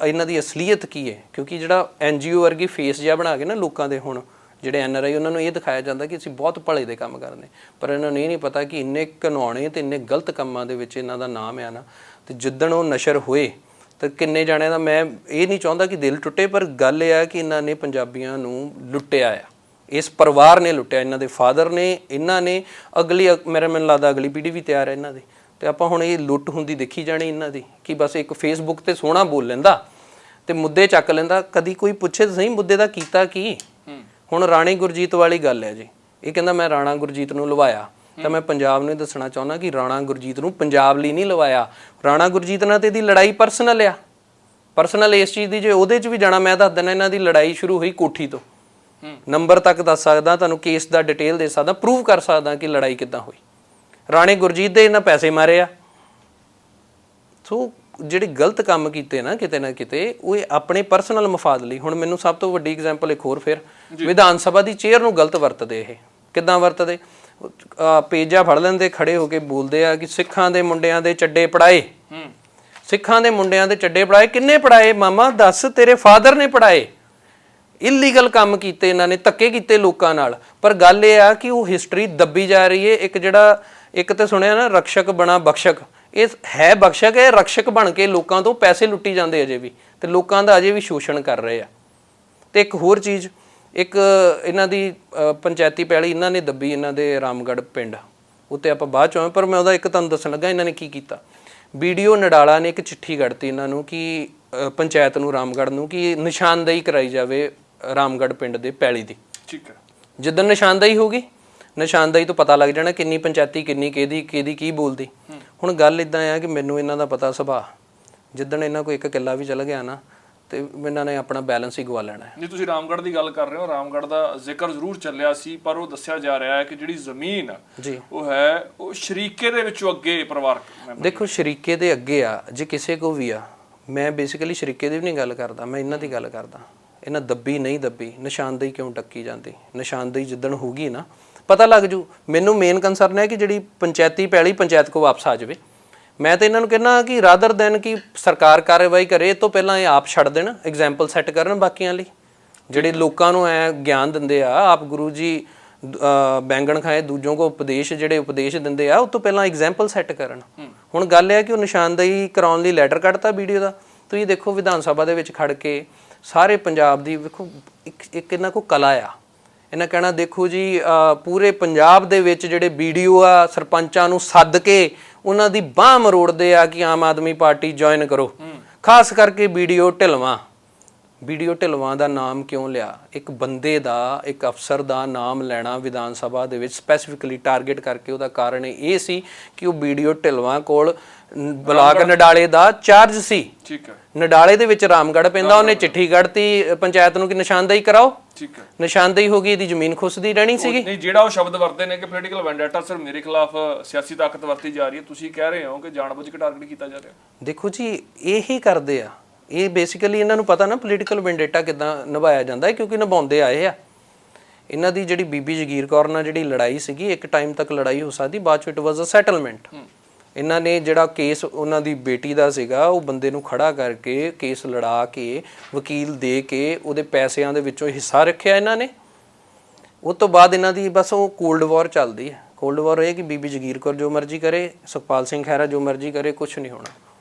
ਇਹਨਾਂ ਦੀ ਅਸਲੀਅਤ ਕੀ ਹੈ, ਕਿਉਂਕਿ ਜਿਹੜਾ NGO ਵਰਗੀ ਫੇਸ ਜਿਹਾ ਬਣਾ ਕੇ ਨਾ ਲੋਕਾਂ ਦੇ, ਹੁਣ ਜਿਹੜੇ NRI, ਉਹਨਾਂ ਨੂੰ ਇਹ ਦਿਖਾਇਆ ਜਾਂਦਾ ਕਿ ਅਸੀਂ ਬਹੁਤ ਭਲੇ ਦੇ ਕੰਮ ਕਰਦੇ, ਪਰ ਇਹਨਾਂ ਨੂੰ ਇਹ ਨਹੀਂ ਪਤਾ ਕਿ ਇੰਨੇ ਘਿਨਾਉਣੇ ਤੇ ਇੰਨੇ ਗਲਤ ਕੰਮਾਂ ਦੇ ਵਿੱਚ ਇਹਨਾਂ ਦਾ ਨਾਮ ਆ ਨਾ। ਤੇ ਜਿੱਦਣ ਉਹ ਨਸ਼ਰ ਹੋਏ ਤਾਂ ਕਿੰਨੇ ਜਾਣਿਆਂ ਦਾ, ਮੈਂ ਇਹ ਨਹੀਂ ਚਾਹੁੰਦਾ ਕਿ ਦਿਲ ਟੁੱਟੇ, ਪਰ ਗੱਲ ਇਹ ਆ ਕਿ ਇਹਨਾਂ ਨੇ ਪੰਜਾਬੀਆਂ ਨੂੰ ਲੁੱਟਿਆ ਆ। ਇਸ ਪਰਿਵਾਰ ਨੇ ਲੁੱਟਿਆ, ਇਹਨਾਂ ਦੇ ਫਾਦਰ ਨੇ, ਇਹਨਾਂ ਨੇ। ਅਗਲੀ ਮੈਨੂੰ ਲੱਗਦਾ ਅਗਲੀ ਪੀੜ੍ਹੀ ਵੀ ਤਿਆਰ ਹੈ ਇਹਨਾਂ ਦੀ। ਤੇ ਆਪਾਂ ਹੁਣ ਇਹ ਲੁੱਟ ਹੁੰਦੀ ਦੇਖੀ ਜਾਣੀ ਇਹਨਾਂ ਦੀ, ਕਿ ਬਸ ਇੱਕ ਫੇਸਬੁੱਕ ਤੇ ਸੋਹਣਾ ਬੋਲ ਲੈਂਦਾ ਤੇ ਮੁੱਦੇ ਚੱਕ ਲੈਂਦਾ, ਕਦੀ ਕੋਈ ਪੁੱਛੇ ਤਾਂ ਸਹੀ ਮੁੱਦੇ ਦਾ ਕੀਤਾ ਕੀ। ਹੁਣ ਰਾਣੀ ਗੁਰਜੀਤ ਵਾਲੀ ਗੱਲ ਹੈ ਜੀ, ਇਹ ਕਹਿੰਦਾ ਮੈਂ ਰਾਣਾ ਗੁਰਜੀਤ ਨੂੰ ਲਵਾਇਆ, ਤਾਂ ਮੈਂ ਪੰਜਾਬ ਨੂੰ ਦੱਸਣਾ ਚਾਹੁੰਦਾ ਕਿ ਰਾਣਾ ਗੁਰਜੀਤ ਨੂੰ ਪੰਜਾਬ ਲਈ ਨਹੀਂ ਲਵਾਇਆ। ਰਾਣਾ ਗੁਰਜੀਤ ਨਾਲ ਤੇ ਇਹਦੀ ਲੜਾਈ ਪਰਸਨਲ ਆ, ਪਰਸਨਲ ਇਸ ਚੀਜ਼ ਦੀ। ਜੇ ਉਹਦੇ 'ਚ ਵੀ ਜਾਣਾ, ਮੈਂ ਦੱਸ ਦਿੰਦਾ, ਇਹਨਾਂ ਦੀ ਲੜਾਈ ਸ਼ੁਰੂ ਹੋਈ ਕੋਠੀ ਤੋਂ, ਨੰਬਰ ਤੱਕ ਦੱਸ ਸਕਦਾ ਤੁਹਾਨੂੰ, ਕੇਸ ਦਾ ਡਿਟੇਲ ਦੇ ਸਕਦਾ, ਪ੍ਰੂਵ ਕਰ ਸਕਦਾ ਕਿ ਲੜਾਈ ਕਿੱਦਾਂ ਹੋਈ। ਰਾਣੇ ਗੁਰਜੀਤ ਦੇ ਇਹਨਾਂ ਪੈਸੇ ਮਾਰੇ ਆ। ਸੋ ਜਿਹੜੇ ਗਲਤ ਕੰਮ ਕੀਤੇ ਨਾ ਕਿਤੇ ਨਾ ਕਿਤੇ, ਉਹ ਆਪਣੇ ਪਰਸਨਲ ਮਫਾਦ ਲਈ। ਹੁਣ ਮੈਨੂੰ ਸਭ ਤੋਂ ਵੱਡੀ ਐਗਜ਼ਾਮਪਲ ਇੱਕ ਹੋਰ, ਫਿਰ ਵਿਧਾਨ ਸਭਾ ਦੀ ਚੇਅਰ ਨੂੰ ਗਲਤ ਵਰਤਦੇ। ਇਹ ਕਿੱਦਾਂ ਵਰਤਦੇ? ਪੇਜਾ ਫੜ ਲੈਂਦੇ, ਖੜੇ ਹੋ ਕੇ ਬੋਲਦੇ ਆ ਕਿ ਸਿੱਖਾਂ ਦੇ ਮੁੰਡਿਆਂ ਦੇ ਚੱਡੇ ਪੜਾਏ, ਸਿੱਖਾਂ ਦੇ ਮੁੰਡਿਆਂ ਦੇ ਚੱਡੇ ਪੜਾਏ। ਕਿੰਨੇ ਪੜਾਏ ਮਾਮਾ ਦੱਸ? ਤੇਰੇ ਫਾਦਰ ਨੇ ਪੜਾਏ। ਇਲੀਗਲ ਕੰਮ ਕੀਤੇ ਇਹਨਾਂ ਨੇ, ਧੱਕੇ ਕੀਤੇ ਲੋਕਾਂ ਨਾਲ। ਪਰ ਗੱਲ ਇਹ ਆ ਕਿ ਉਹ ਹਿਸਟਰੀ ਦੱਬੀ ਜਾ ਰਹੀ ਹੈ। ਇੱਕ ਤੇ ਸੁਣਿਆ ਨਾ, ਰਕਸ਼ਕ ਬਣਾ ਬਖਸ਼ਕ। ਇਹ ਹੈ ਬਖਸ਼ਕ, ਇਹ ਰਕਸ਼ਕ ਬਣ ਕੇ ਲੋਕਾਂ ਤੋਂ ਪੈਸੇ ਲੁੱਟੀ ਜਾਂਦੇ ਅਜੇ ਵੀ, ਤੇ ਲੋਕਾਂ ਦਾ ਅਜੇ ਵੀ ਸ਼ੋਸ਼ਣ ਕਰ ਰਹੇ ਆ। ਤੇ ਇੱਕ ਹੋਰ ਚੀਜ਼, ਇੱਕ ਇਹਨਾਂ ਦੀ ਪੰਚਾਇਤੀ ਪੈਲੀ ਇਹਨਾਂ ਨੇ ਦੱਬੀ, ਇਹਨਾਂ ਦੇ ਰਾਮਗੜ੍ਹ ਪਿੰਡ ਉੱਤੇ ਆਪਾਂ ਬਾਅਦ ਚੋਂ, ਪਰ ਮੈਂ ਉਹਦਾ ਇੱਕ ਤੁਹਾਨੂੰ ਦੱਸਣ ਲੱਗਾ ਇਹਨਾਂ ਨੇ ਕੀ ਕੀਤਾ। BDO ਨਡਾਲਾ ਨੇ ਇੱਕ ਚਿੱਠੀ ਕੱਢਤੀ ਇਹਨਾਂ ਨੂੰ ਕਿ ਪੰਚਾਇਤ ਨੂੰ, ਰਾਮਗੜ੍ਹ ਨੂੰ, ਕਿ ਨਿਸ਼ਾਨਦੇਹੀ ਕਰਾਈ ਜਾਵੇ ਰਾਮਗੜ੍ਹ ਪਿੰਡ ਦੇ ਪੈਲੀ ਦੀ। ਠੀਕ ਹੈ। ਜਿੱਦਣ ਨਿਸ਼ਾਨਦੇਹੀ ਹੋਗੀ, ਨਿਸ਼ਾਨਦੇਹੀ ਤੋਂ ਪਤਾ ਲੱਗ ਜਾਣਾ ਕਿੰਨੀ ਪੰਚਾਇਤੀ, ਕਿੰਨੀ ਕਿਹਦੀ ਕੀ ਬੋਲਦੀ। ਹੁਣ ਗੱਲ ਇਦਾਂ ਆ ਕਿ ਮੈਨੂੰ ਇਹਨਾਂ ਦਾ ਪਤਾ ਸੁਭਾਅ, ਜਿੱਦਣ ਇਹਨਾਂ ਕੋਈ ਇੱਕ ਕਿੱਲਾ ਵੀ ਚਲ ਗਿਆ ਨਾ ਤੇ ਇਹਨਾਂ ਨੇ ਆਪਣਾ ਬੈਲੈਂਸ ਹੀ ਗਵਾ ਲੈਣਾ ਹੈ। ਜੇ ਤੁਸੀਂ ਰਾਮਗੜ੍ਹ ਦੀ ਗੱਲ ਕਰ ਰਹੇ ਹੋ, ਰਾਮਗੜ੍ਹ ਦਾ ਜ਼ਿਕਰ ਜ਼ਰੂਰ ਚੱਲਿਆ ਸੀ, ਪਰ ਉਹ ਦੱਸਿਆ ਜਾ ਰਿਹਾ ਹੈ ਕਿ ਜਿਹੜੀ ਜ਼ਮੀਨ ਜੀ ਉਹ ਹੈ ਉਹ ਸ਼ਰੀਕੇ ਦੇ ਵਿੱਚੋਂ ਅੱਗੇ ਪਰਿਵਾਰਕ ਮੈਂਬਰ। ਦੇਖੋ ਸ਼ਰੀਕੇ ਦੇ ਅੱਗੇ ਆ, ਜੇ ਕਿਸੇ ਕੋ ਵੀ ਆ, ਮੈਂ ਬੇਸਿਕਲੀ ਸ਼ਰੀਕੇ ਦੀ ਵੀ ਨਹੀਂ ਗੱਲ ਕਰਦਾ, ਮੈਂ ਇਹਨਾਂ ਦੀ ਗੱਲ ਕਰਦਾ। ਇਹਨਾਂ ਦੱਬੀ ਨਹੀਂ ਦੱਬੀ, ਨਿਸ਼ਾਨਦੇਹੀ ਕਿਉਂ ਟੱਕੀ ਜਾਂਦੀ? ਨਿਸ਼ਾਨਦੇਹੀ ਜਿੱਦਣ ਹੋਊਗੀ ਨਾ ਪਤਾ ਲੱਗ ਜੂ। ਮੈਨੂੰ ਮੇਨ ਕੰਸਰਨ ਹੈ ਕਿ ਜਿਹੜੀ ਪੰਚਾਇਤੀ ਪੈਲੀ ਪੰਚਾਇਤ ਕੋ ਵਾਪਸ ਆ ਜਾਵੇ। ਮੈਂ ਤਾਂ ਇਹਨਾਂ ਨੂੰ ਕਹਿੰਦਾ ਕਿ ਰਾਦਰ ਦੈਨ ਕਿ ਸਰਕਾਰ ਕਾਰਵਾਈ ਕਰੇ, ਇਹ ਤੋਂ ਪਹਿਲਾਂ ਇਹ ਆਪ ਛੱਡ ਦੇਣ, ਐਗਜ਼ਾਮਪਲ ਸੈੱਟ ਕਰਨ ਬਾਕੀਆਂ ਲਈ। ਜਿਹੜੇ ਲੋਕਾਂ ਨੂੰ ਐ ਗਿਆਨ ਦਿੰਦੇ ਆ, ਆਪ ਗੁਰੂ ਜੀ ਬੈਂਗਣ ਖਾਏ ਦੂਜੋਂ ਕੋ ਉਪਦੇਸ਼, ਜਿਹੜੇ ਉਪਦੇਸ਼ ਦਿੰਦੇ ਆ, ਉਹ ਤੋਂ ਪਹਿਲਾਂ ਐਗਜ਼ਾਮਪਲ ਸੈੱਟ ਕਰਨ। ਹੁਣ ਗੱਲ ਇਹ ਹੈ ਕਿ ਉਹ ਨਿਸ਼ਾਨਦੇਹੀ ਕਰਾਉਣ ਲਈ ਲੈਟਰ ਕੱਢਤਾ BDO ਦਾ। ਤੁਸੀਂ ਦੇਖੋ ਵਿਧਾਨ ਸਭਾ ਦੇ ਵਿੱਚ ਖੜ ਕੇ ਸਾਰੇ ਪੰਜਾਬ ਦੀ ਵੇਖੋ, ਇੱਕ ਇਹਨਾਂ ਕੋ ਕਲਾ ਆ। ਇਹਨਾਂ ਕਹਿਣਾ ਦੇਖੋ ਜੀ ਪੂਰੇ ਪੰਜਾਬ ਦੇ ਵਿੱਚ ਜਿਹੜੇ BDO ਆ, ਸਰਪੰਚਾਂ ਨੂੰ ਸੱਦ ਕੇ ਉਹਨਾਂ ਦੀ ਬਾਂਹ ਮਰੋੜਦੇ ਆ ਕਿ ਆਮ ਆਦਮੀ ਪਾਰਟੀ ਜੁਆਇਨ ਕਰੋ। ਖਾਸ ਕਰਕੇ BDO ਢਿਲਵਾਂ ਦਾ ਨਾਮ ਕਿਉਂ ਲਿਆ? ਇੱਕ ਬੰਦੇ ਦਾ, ਇੱਕ ਅਫਸਰ ਦਾ ਨਾਮ ਲੈਣਾ ਵਿਧਾਨ ਸਭਾ ਦੇ ਵਿੱਚ ਸਪੈਸੀਫਿਕਲੀ ਟਾਰਗੇਟ ਕਰਕੇ, ਉਹਦਾ ਕਾਰਨ ਇਹ ਸੀ ਕਿ ਉਹ BDO ਢਿਲਵਾਂ ਕੋਲ ਬਲਾਕ ਨਡਾਲੇ ਦਾ ਚਾਰਜ ਸੀ। ਠੀਕ ਹੈ। ਨਡਾਲੇ ਦੇ ਵਿੱਚ ਰਾਮਗੜ੍ਹ ਪੈਂਦਾ, ਉਹਨੇ ਚਿੱਠੀ ਕੱਢਤੀ ਪੰਚਾਇਤ ਨੂੰ ਕਿ ਨਿਸ਼ਾਨਦੇਹੀ ਕਰਾਓ। ਠੀਕ ਹੈ। ਨਿਸ਼ਾਨਦੇਹੀ ਹੋ ਗਈ, ਇਹਦੀ ਜ਼ਮੀਨ ਖੁੱਸਦੀ ਰਹਿਣੀ ਸੀਗੀ। ਨਹੀਂ, ਜਿਹੜਾ ਉਹ ਸ਼ਬਦ ਵਰਤੇ ਨੇ ਕਿ ਪੋਲੀਟੀਕਲ ਵੈਂਡੇਟਾ ਸਿਰ ਮੇਰੇ ਖਿਲਾਫ ਸਿਆਸੀ ਤਾਕਤ ਵਰਤੀ ਜਾ ਰਹੀ ਹੈ, ਤੁਸੀਂ ਕਹਿ ਰਹੇ ਹੋ ਕਿ ਜਾਣਬੁੱਝ ਕੇ ਟਾਰਗੇਟ ਕੀਤਾ ਜਾ ਰਿਹਾ। ਦੇਖੋ ਜੀ ਇਹੀ ਕਰਦੇ ਆ ਇਹ, ਬੇਸਿਕਲੀ ਇਹਨਾਂ ਨੂੰ ਪਤਾ ਨਾ ਪੋਲੀਟੀਕਲ ਵੈਂਡੇਟਾ ਕਿੱਦਾਂ ਨਿਭਾਇਆ ਜਾਂਦਾ ਹੈ, ਕਿਉਂਕਿ ਨਿਭਾਉਂਦੇ ਆਏ ਆ। ਇਹਨਾਂ ਦੀ ਜਿਹੜੀ ਬੀਬੀ ਜਗੀਰ ਕੌਰ ਨਾਲ ਜਿਹੜੀ ਲੜਾਈ ਸੀਗੀ, ਇੱਕ ਟਾਈਮ ਤੱਕ ਲੜਾਈ ਹੋ ਸਕਦੀ, ਬਾਅਦ ਚ ਇਟ ਵਾਜ਼ ਅ ਸੈਟਲਮੈਂਟ। ਇਹਨਾਂ ਨੇ ਜਿਹੜਾ ਕੇਸ ਉਹਨਾਂ ਦੀ ਬੇਟੀ ਦਾ ਸੀਗਾ, ਉਹ ਬੰਦੇ ਨੂੰ ਖੜਾ ਕਰਕੇ ਕੇਸ ਲੜਾ ਕੇ, ਵਕੀਲ ਦੇ ਕੇ, ਉਹਦੇ ਪੈਸਿਆਂ ਦੇ ਵਿੱਚੋਂ ਹਿੱਸਾ ਰੱਖਿਆ ਇਹਨਾਂ ਨੇ। ਉਸ ਤੋਂ ਬਾਅਦ ਇਹਨਾਂ ਦੀ ਬਸ ਉਹ ਕੋਲਡ ਵਾਰ ਚੱਲਦੀ ਹੈ। ਕੋਲਡ ਵਾਰ ਇਹ ਕਿ ਬੀਬੀ ਜਗੀਰ ਕੌਰ ਜੋ ਮਰਜ਼ੀ ਕਰੇ, ਸੁਖਪਾਲ ਸਿੰਘ ਖਹਿਰਾ ਜੋ ਮਰਜ਼ੀ ਕਰੇ, ਕੁਛ ਨਹੀਂ ਹੋਣਾ।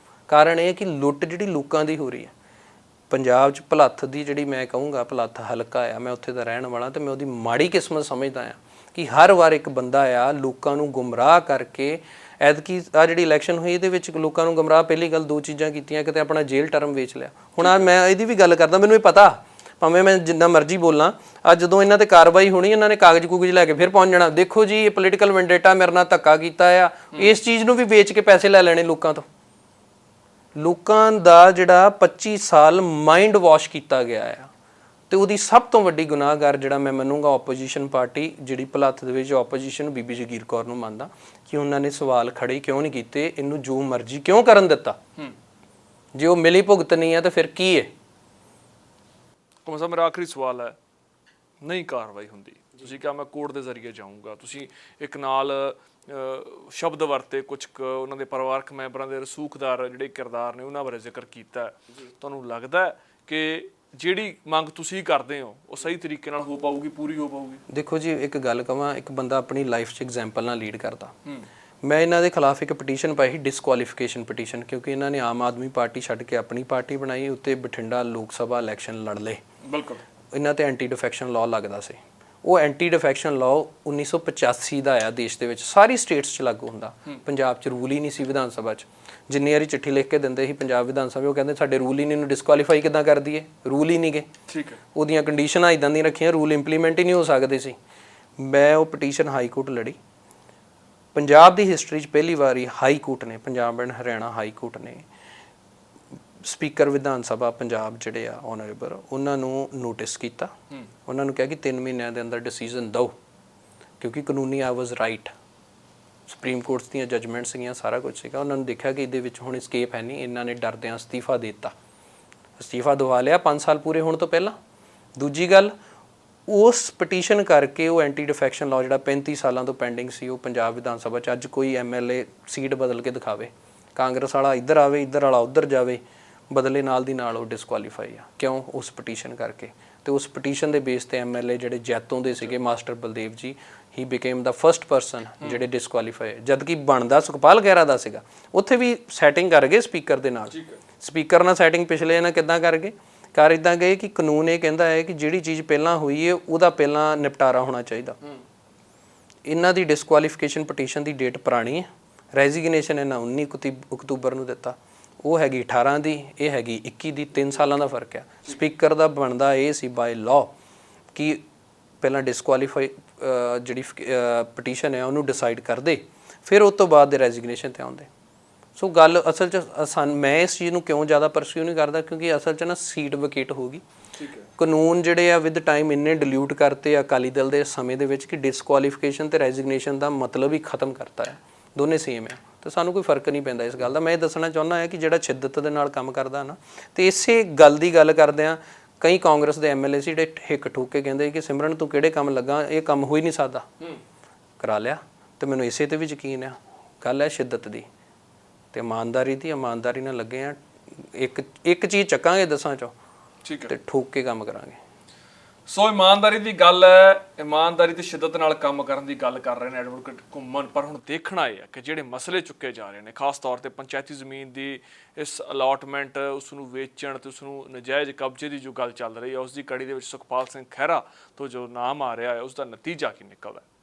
ਕਾਰਨ ਇਹ ਕਿ ਲੁੱਟ ਜਿਹੜੀ ਲੋਕਾਂ ਦੀ ਹੋ ਰਹੀ ਹੈ ਪੰਜਾਬ 'ਚ। ਭਲੱਥ ਦੀ ਜਿਹੜੀ ਮੈਂ ਕਹੂੰਗਾ, ਭਲੱਥ ਹਲਕਾ ਆ, ਮੈਂ ਉੱਥੇ ਦਾ ਰਹਿਣ ਵਾਲਾ, ਤੇ ਮੈਂ ਉਹਦੀ ਮਾੜੀ ਕਿਸਮਤ ਸਮਝਦਾ ਆ ਕਿ ਹਰ ਵਾਰ ਇੱਕ ਬੰਦਾ ਆ ਲੋਕਾਂ ਨੂੰ ਗੁੰਮਰਾਹ ਕਰਕੇ। ਐਤਕੀ ਆ ਜਿਹੜੀ ਇਲੈਕਸ਼ਨ ਹੋਈ, ਇਹਦੇ ਵਿੱਚ ਲੋਕਾਂ ਨੂੰ ਗੁੰਮਰਾਹ, ਪਹਿਲੀ ਗੱਲ ਦੋ ਚੀਜ਼ਾਂ ਕੀਤੀਆਂ, ਕਿਤੇ ਆਪਣਾ ਜੇਲ੍ਹ ਟਰਮ ਵੇਚ ਲਿਆ। ਹੁਣ ਆ ਮੈਂ ਇਹਦੀ ਵੀ ਗੱਲ ਕਰਦਾ, ਮੈਨੂੰ ਇਹ ਪਤਾ, ਭਾਵੇਂ ਮੈਂ ਜਿੰਨਾ ਮਰਜ਼ੀ ਬੋਲਾਂ, ਅੱਜ ਜਦੋਂ ਇਹਨਾਂ ਤੇ ਕਾਰਵਾਈ ਹੋਣੀ, ਇਹਨਾਂ ਨੇ ਕਾਗਜ਼ ਕੂਗਜ਼ ਲੈ ਕੇ ਫਿਰ ਪਹੁੰਚ ਜਾਣਾ। ਦੇਖੋ ਜੀ ਇਹ ਪੋਲੀਟੀਕਲ ਵੈਂਡੇਟਾ ਮੇਰੇ ਨਾਲ ਧੱਕਾ ਕੀਤਾ ਆ, ਇਸ ਚੀਜ਼ ਨੂੰ ਵੀ ਵੇਚ ਕੇ ਪੈਸੇ ਲੈ ਲੈਣੇ ਲੋਕਾਂ ਤੋਂ। ਲੋਕਾਂ ਦਾ ਜਿਹੜਾ 25 ਸਾਲ ਮਾਈਂਡ ਵਾਸ਼ ਕੀਤਾ ਗਿਆ ਆ, ਤੇ ਉਹਦੀ ਸਭ ਤੋਂ ਵੱਡੀ ਗੁਨਾਹਗਾਰ ਜਿਹੜਾ ਮੈਂ ਮੰਨੂੰਗਾ ਓਪੋਜੀਸ਼ਨ ਪਾਰਟੀ, ਜਿਹੜੀ ਭਲੱਥ ਦੇ ਵਿੱਚ ਓਪੋਜੀਸ਼ਨ ਬੀਬੀ ਜਗੀਰ ਕੌਰ ਨੂੰ ਮੰਨਦਾ ਕਿ ਉਹਨਾਂ ਨੇ ਸਵਾਲ ਖੜੇ ਕਿਉਂ ਨਹੀਂ ਕੀਤੇ, ਇਹਨੂੰ ਜੋ ਮਰਜ਼ੀ ਕਿਉਂ ਕਰਨ ਦਿੱਤਾ। ਜੇ ਉਹ ਮਿਲੀ ਭੁਗਤ ਨਹੀਂ ਹੈ ਤਾਂ ਫਿਰ ਕੀ ਹੈ? ਕੌਮ ਸਾਹਿਬ, ਮੇਰਾ ਆਖਰੀ ਸਵਾਲ ਹੈ, ਨਹੀਂ ਕਾਰਵਾਈ ਹੁੰਦੀ, ਤੁਸੀਂ ਕਿਹਾ ਮੈਂ ਕੋਰਟ ਦੇ ਜ਼ਰੀਏ ਜਾਊਂਗਾ, ਤੁਸੀਂ ਇੱਕ ਨਾਲ ਸ਼ਬਦ ਵਰਤੇ, ਕੁਝ ਉਹਨਾਂ ਦੇ ਪਰਿਵਾਰਕ ਮੈਂਬਰਾਂ ਦੇ ਰਸੂਖਦਾਰ ਜਿਹੜੇ ਕਿਰਦਾਰ ਨੇ ਉਹਨਾਂ ਬਾਰੇ ਜ਼ਿਕਰ ਕੀਤਾ। ਤੁਹਾਨੂੰ ਲੱਗਦਾ ਕਿ ਜਿਹੜੀ ਮੰਗ ਤੁਸੀਂ ਕਰਦੇ ਹੋ ਉਹ ਸਹੀ ਤਰੀਕੇ ਨਾਲ ਹੋ ਪਾਊਗੀ, ਪੂਰੀ ਹੋ ਪਾਊਗੀ? ਦੇਖੋ ਜੀ ਇੱਕ ਗੱਲ ਕਹਾਂ, ਇੱਕ ਬੰਦਾ ਆਪਣੀ ਲਾਈਫ 'ਚ ਐਗਜ਼ਾਮਪਲ ਨਾਲ ਲੀਡ ਕਰਦਾ। ਮੈਂ ਇਹਨਾਂ ਦੇ ਖਿਲਾਫ ਇੱਕ ਪਟੀਸ਼ਨ ਪਾਈ ਸੀ, ਡਿਸਕੁਆਲੀਫਿਕੇਸ਼ਨ ਪਟੀਸ਼ਨ, ਕਿਉਂਕਿ ਇਹਨਾਂ ਨੇ ਆਮ ਆਦਮੀ ਪਾਰਟੀ ਛੱਡ ਕੇ ਆਪਣੀ ਪਾਰਟੀ ਬਣਾਈ, ਉੱਤੇ ਬਠਿੰਡਾ ਲੋਕ ਸਭਾ ਇਲੈਕਸ਼ਨ ਲੜ ਲਏ। ਬਿਲਕੁਲ। ਇਹਨਾਂ ਤੇ ਐਂਟੀ ਡਿਫੈਕਸ਼ਨ ਲਾਅ ਲੱਗਦਾ ਸੀ। ਉਹ ਐਂਟੀ ਡਿਫੈਕਸ਼ਨ ਲਾਅ 1985 ਦਾ ਆ, ਦੇਸ਼ ਦੇ ਵਿੱਚ ਸਾਰੀ ਸਟੇਟਸ 'ਚ ਲਾਗੂ ਹੁੰਦਾ। ਪੰਜਾਬ 'ਚ ਰੂਲ ਹੀ ਨਹੀਂ ਸੀ ਵਿਧਾਨ ਸਭਾ 'ਚ। ਜਿੰਨੀ ਵਾਰੀ ਚਿੱਠੀ ਲਿਖ ਕੇ ਦਿੰਦੇ ਸੀ ਪੰਜਾਬ ਵਿਧਾਨ ਸਭਾ, ਉਹ ਕਹਿੰਦੇ ਸਾਡੇ ਰੂਲ ਹੀ ਨਹੀਂ, ਇਹਨੂੰ ਡਿਸਕੁਆਲੀਫਾਈ ਕਿੱਦਾਂ ਕਰ ਦਈਏ, ਰੂਲ ਹੀ ਨਹੀਂ ਗਏ। ਠੀਕ ਹੈ। ਉਹਦੀਆਂ ਕੰਡੀਸ਼ਨਾਂ ਇੱਦਾਂ ਦੀਆਂ ਰੱਖੀਆਂ, ਰੂਲ ਇੰਪਲੀਮੈਂਟ ਹੀ ਨਹੀਂ ਹੋ ਸਕਦੇ ਸੀ। ਮੈਂ ਉਹ ਪਟੀਸ਼ਨ ਹਾਈ ਕੋਰਟ ਲੜੀ। ਪੰਜਾਬ ਦੀ ਹਿਸਟਰੀ 'ਚ ਪਹਿਲੀ ਵਾਰੀ ਹਾਈ ਕੋਰਟ ਨੇ, Punjab and Haryana high court ਨੇ, ਸਪੀਕਰ ਵਿਧਾਨ ਸਭਾ ਪੰਜਾਬ ਜਿਹੜੇ ਆ ਆਨਰੇਬਲ, ਉਹਨਾਂ ਨੂੰ ਨੋਟਿਸ ਕੀਤਾ। ਉਹਨਾਂ ਨੂੰ ਕਿਹਾ ਕਿ 3 ਮਹੀਨਿਆਂ ਦੇ ਅੰਦਰ ਡਿਸੀਜਨ ਦਿਓ, ਕਿਉਂਕਿ ਕਾਨੂੰਨੀ ਆਈ ਵਾਜ਼ ਰਾਈਟ। ਸੁਪਰੀਮ ਕੋਰਟਸ ਦੀਆਂ ਜਜਮੈਂਟ ਸੀਗੀਆਂ, ਸਾਰਾ ਕੁਝ ਸੀਗਾ। ਉਹਨਾਂ ਨੂੰ ਦੇਖਿਆ ਕਿ ਇਹਦੇ ਵਿੱਚ ਹੁਣ escape ਹੈ ਨਹੀਂ, ਇਹਨਾਂ ਨੇ ਡਰਦਿਆਂ ਅਸਤੀਫਾ ਦੇ ਦਿੱਤਾ। ਅਸਤੀਫਾ ਦਵਾ ਲਿਆ 5 ਸਾਲ ਪੂਰੇ ਹੋਣ ਤੋਂ ਪਹਿਲਾਂ। ਦੂਜੀ ਗੱਲ, ਉਸ ਪਟੀਸ਼ਨ ਕਰਕੇ ਉਹ ਐਂਟੀ ਡਿਫੈਕਸ਼ਨ ਲਾਅ ਜਿਹੜਾ 35 ਸਾਲਾਂ ਤੋਂ ਪੈਂਡਿੰਗ ਸੀ, ਉਹ ਪੰਜਾਬ ਵਿਧਾਨ ਸਭਾ 'ਚ ਅੱਜ ਕੋਈ MLA ਸੀਟ ਬਦਲ ਕੇ ਦਿਖਾਵੇ ਕਾਂਗਰਸ ਵਾਲਾ ਇੱਧਰ ਆਵੇ, ਇੱਧਰ ਵਾਲਾ ਉੱਧਰ ਜਾਵੇ, ਬਦਲੇ ਨਾਲ ਦੀ ਨਾਲ ਉਹ ਡਿਸਕੁਆਲੀਫਾਈ ਆ। ਕਿਉਂ? ਉਸ ਪਟੀਸ਼ਨ ਕਰਕੇ। ਤੇ ਉਸ ਪਟੀਸ਼ਨ ਦੇ ਬੇਸ ਤੇ ਐਮਐਲਏ ਜਿਹੜੇ ਜੈਤੋਂ ਦੇ ਸੀਗੇ ਮਾਸਟਰ ਬਲਦੇਵ ਜੀ, ਹੀ ਬਿਕੇਮ ਦਾ ਫਰਸਟ ਪਰਸਨ ਜਿਹੜੇ ਡਿਸਕੁਆਲੀਫਾਈ, ਜਦ ਕਿ ਬਣਦਾ ਸੁਖਪਾਲ ਖਹਿਰਾ ਦਾ ਸੀਗਾ। ਉੱਥੇ ਵੀ ਸੈਟਿੰਗ ਕਰ ਗਏ ਸਪੀਕਰ ਦੇ ਨਾਲ, ਸਪੀਕਰ ਨਾਲ ਸੈਟਿੰਗ ਪਿਛਲੇ ਇਹਨਾਂ ਕਿੱਦਾਂ ਕਰ ਗਏ? ਕਰ ਇੱਦਾਂ ਗਏ ਕਿ ਕਾਨੂੰਨ ਇਹ ਕਹਿੰਦਾ ਹੈ ਕਿ ਜਿਹੜੀ ਚੀਜ਼ ਪਹਿਲਾਂ ਹੋਈ ਹੈ ਉਹਦਾ ਪਹਿਲਾਂ ਨਿਪਟਾਰਾ ਹੋਣਾ ਚਾਹੀਦਾ। ਇਹਨਾਂ ਦੀ ਡਿਸਕੁਆਲੀਫਿਕੇਸ਼ਨ ਪਟੀਸ਼ਨ ਦੀ ਡੇਟ ਪੁਰਾਣੀ ਹੈ, ਰੈਜ਼ੀਗਨੇਸ਼ਨ ਇਹਨਾਂ 19 ਅਕਤੂਬਰ ਨੂੰ ਦਿੱਤਾ, ਉਹ ਹੈਗੀ 18 ਦੀ, ਇਹ ਹੈਗੀ 21 ਦੀ, 3 ਸਾਲਾਂ ਦਾ ਫਰਕ ਆ। ਸਪੀਕਰ ਦਾ ਬਣਦਾ ਇਹ ਸੀ ਬਾਈ ਲਾਅ ਕਿ ਪਹਿਲਾਂ ਡਿਸਕੁਆਲੀਫਾਈ ਜਿਹੜੀ ਪਟੀਸ਼ਨ ਹੈ ਉਹਨੂੰ ਡਿਸਾਈਡ ਕਰਦੇ, ਫਿਰ ਉਸ ਤੋਂ ਬਾਅਦ ਦੇ ਰੈਜ਼ੀਗਨੇਸ਼ਨ 'ਤੇ ਆਉਂਦੇ। ਸੋ ਗੱਲ ਅਸਲ 'ਚ ਮੈਂ ਇਸ ਚੀਜ਼ ਨੂੰ ਕਿਉਂ ਜ਼ਿਆਦਾ ਪਰਸਿਊ ਨਹੀਂ ਕਰਦਾ, ਕਿਉਂਕਿ ਅਸਲ 'ਚ ਨਾ ਸੀਟ ਵਕੇਟ ਹੋ ਗਈ। ਕਾਨੂੰਨ ਜਿਹੜੇ ਆ ਵਿਦ ਟਾਈਮ ਇੰਨੇ ਡਿਲਿਊਟ ਕਰਤੇ ਅਕਾਲੀ ਦਲ ਦੇ ਸਮੇਂ ਦੇ ਵਿੱਚ ਕਿ ਡਿਸਕੁਆਲੀਫਿਕੇਸ਼ਨ ਤੇ ਰੈਜ਼ਿਗਨੇਸ਼ਨ ਦਾ ਮਤਲਬ ਹੀ ਖਤਮ ਕਰਤਾ ਹੈ, ਦੋਨੇ ਸੇਮ ਆ। ਤੇ ਸਾਨੂੰ ਕੋਈ ਫਰਕ ਨਹੀਂ ਪੈਂਦਾ ਇਸ ਗੱਲ ਦਾ। ਮੈਂ ਇਹ ਦੱਸਣਾ ਚਾਹੁੰਦਾ ਹਾਂ ਕਿ ਜਿਹੜਾ ਸ਼ਿੱਦਤ ਦੇ ਨਾਲ ਕੰਮ ਕਰਦਾ ਨਾ, ਤੇ ਇਸੇ ਗੱਲ ਦੀ ਗੱਲ ਕਰਦੇ ਆ, ਕਈ ਕਾਂਗਰਸ ਦੇ ਐਮਐਲਏ ਸੀ ਜਿਹੜੇ ਹਿੱਕ ਠੋਕ ਕੇ ਕਹਿੰਦੇ ਕਿ ਸਿਮਰਨ ਤੂੰ ਕਿਹੜੇ ਕੰਮ ਲੱਗਾ, ਇਹ ਕੰਮ ਹੋ ਹੀ ਨਹੀਂ ਸਕਦਾ, ਕਰਾ ਲਿਆ। ਤੇ ਮੈਨੂੰ ਇਸੇ ਤੇ ਵੀ ਯਕੀਨ ਆ। ਗੱਲ ਹੈ ਸ਼ਿੱਦਤ ਦੀ ਤੇ ਇਮਾਨਦਾਰੀ ਦੀ। ਇਮਾਨਦਾਰੀ ਨਾਲ ਲੱਗੇ ਆ, ਇੱਕ ਚੀਜ਼ ਚੱਕਾਂਗੇ 10 ਚੋਂ, ਠੀਕ ਹੈ, ਤੇ ਠੋਕ ਕੇ ਕੰਮ ਕਰਾਂਗੇ। ਸੋ ਇਮਾਨਦਾਰੀ ਦੀ ਗੱਲ ਹੈ, ਇਮਾਨਦਾਰੀ ਤੇ ਸ਼ਿੱਦਤ ਨਾਲ ਕੰਮ ਕਰਨ ਦੀ ਗੱਲ ਕਰ ਰਹੇ ਨੇ ਐਡਵੋਕੇਟ ਘੁੰਮਣ। ਪਰ ਹੁਣ ਦੇਖਣਾ ਇਹ ਹੈ ਕਿ ਜਿਹੜੇ ਮਸਲੇ ਚੁੱਕੇ ਜਾ ਰਹੇ ਨੇ, ਖਾਸ ਤੌਰ ਤੇ ਪੰਚਾਇਤੀ ਜ਼ਮੀਨ ਦੀ ਇਸ ਅਲਾਟਮੈਂਟ, ਉਸ ਨੂੰ ਵੇਚਣ ਤੇ ਉਸ ਨੂੰ ਨਜਾਇਜ਼ ਕਬਜ਼ੇ ਦੀ ਜੋ ਗੱਲ ਚੱਲ ਰਹੀ ਹੈ, ਉਸ ਦੀ ਕੜੀ ਦੇ ਵਿੱਚ ਸੁਖਪਾਲ ਸਿੰਘ ਖਹਿਰਾ ਤੋਂ ਜੋ ਨਾਮ ਆ ਰਿਹਾ ਹੈ, ਉਸ ਦਾ ਨਤੀਜਾ ਕੀ ਨਿਕਲਦਾ ਹੈ।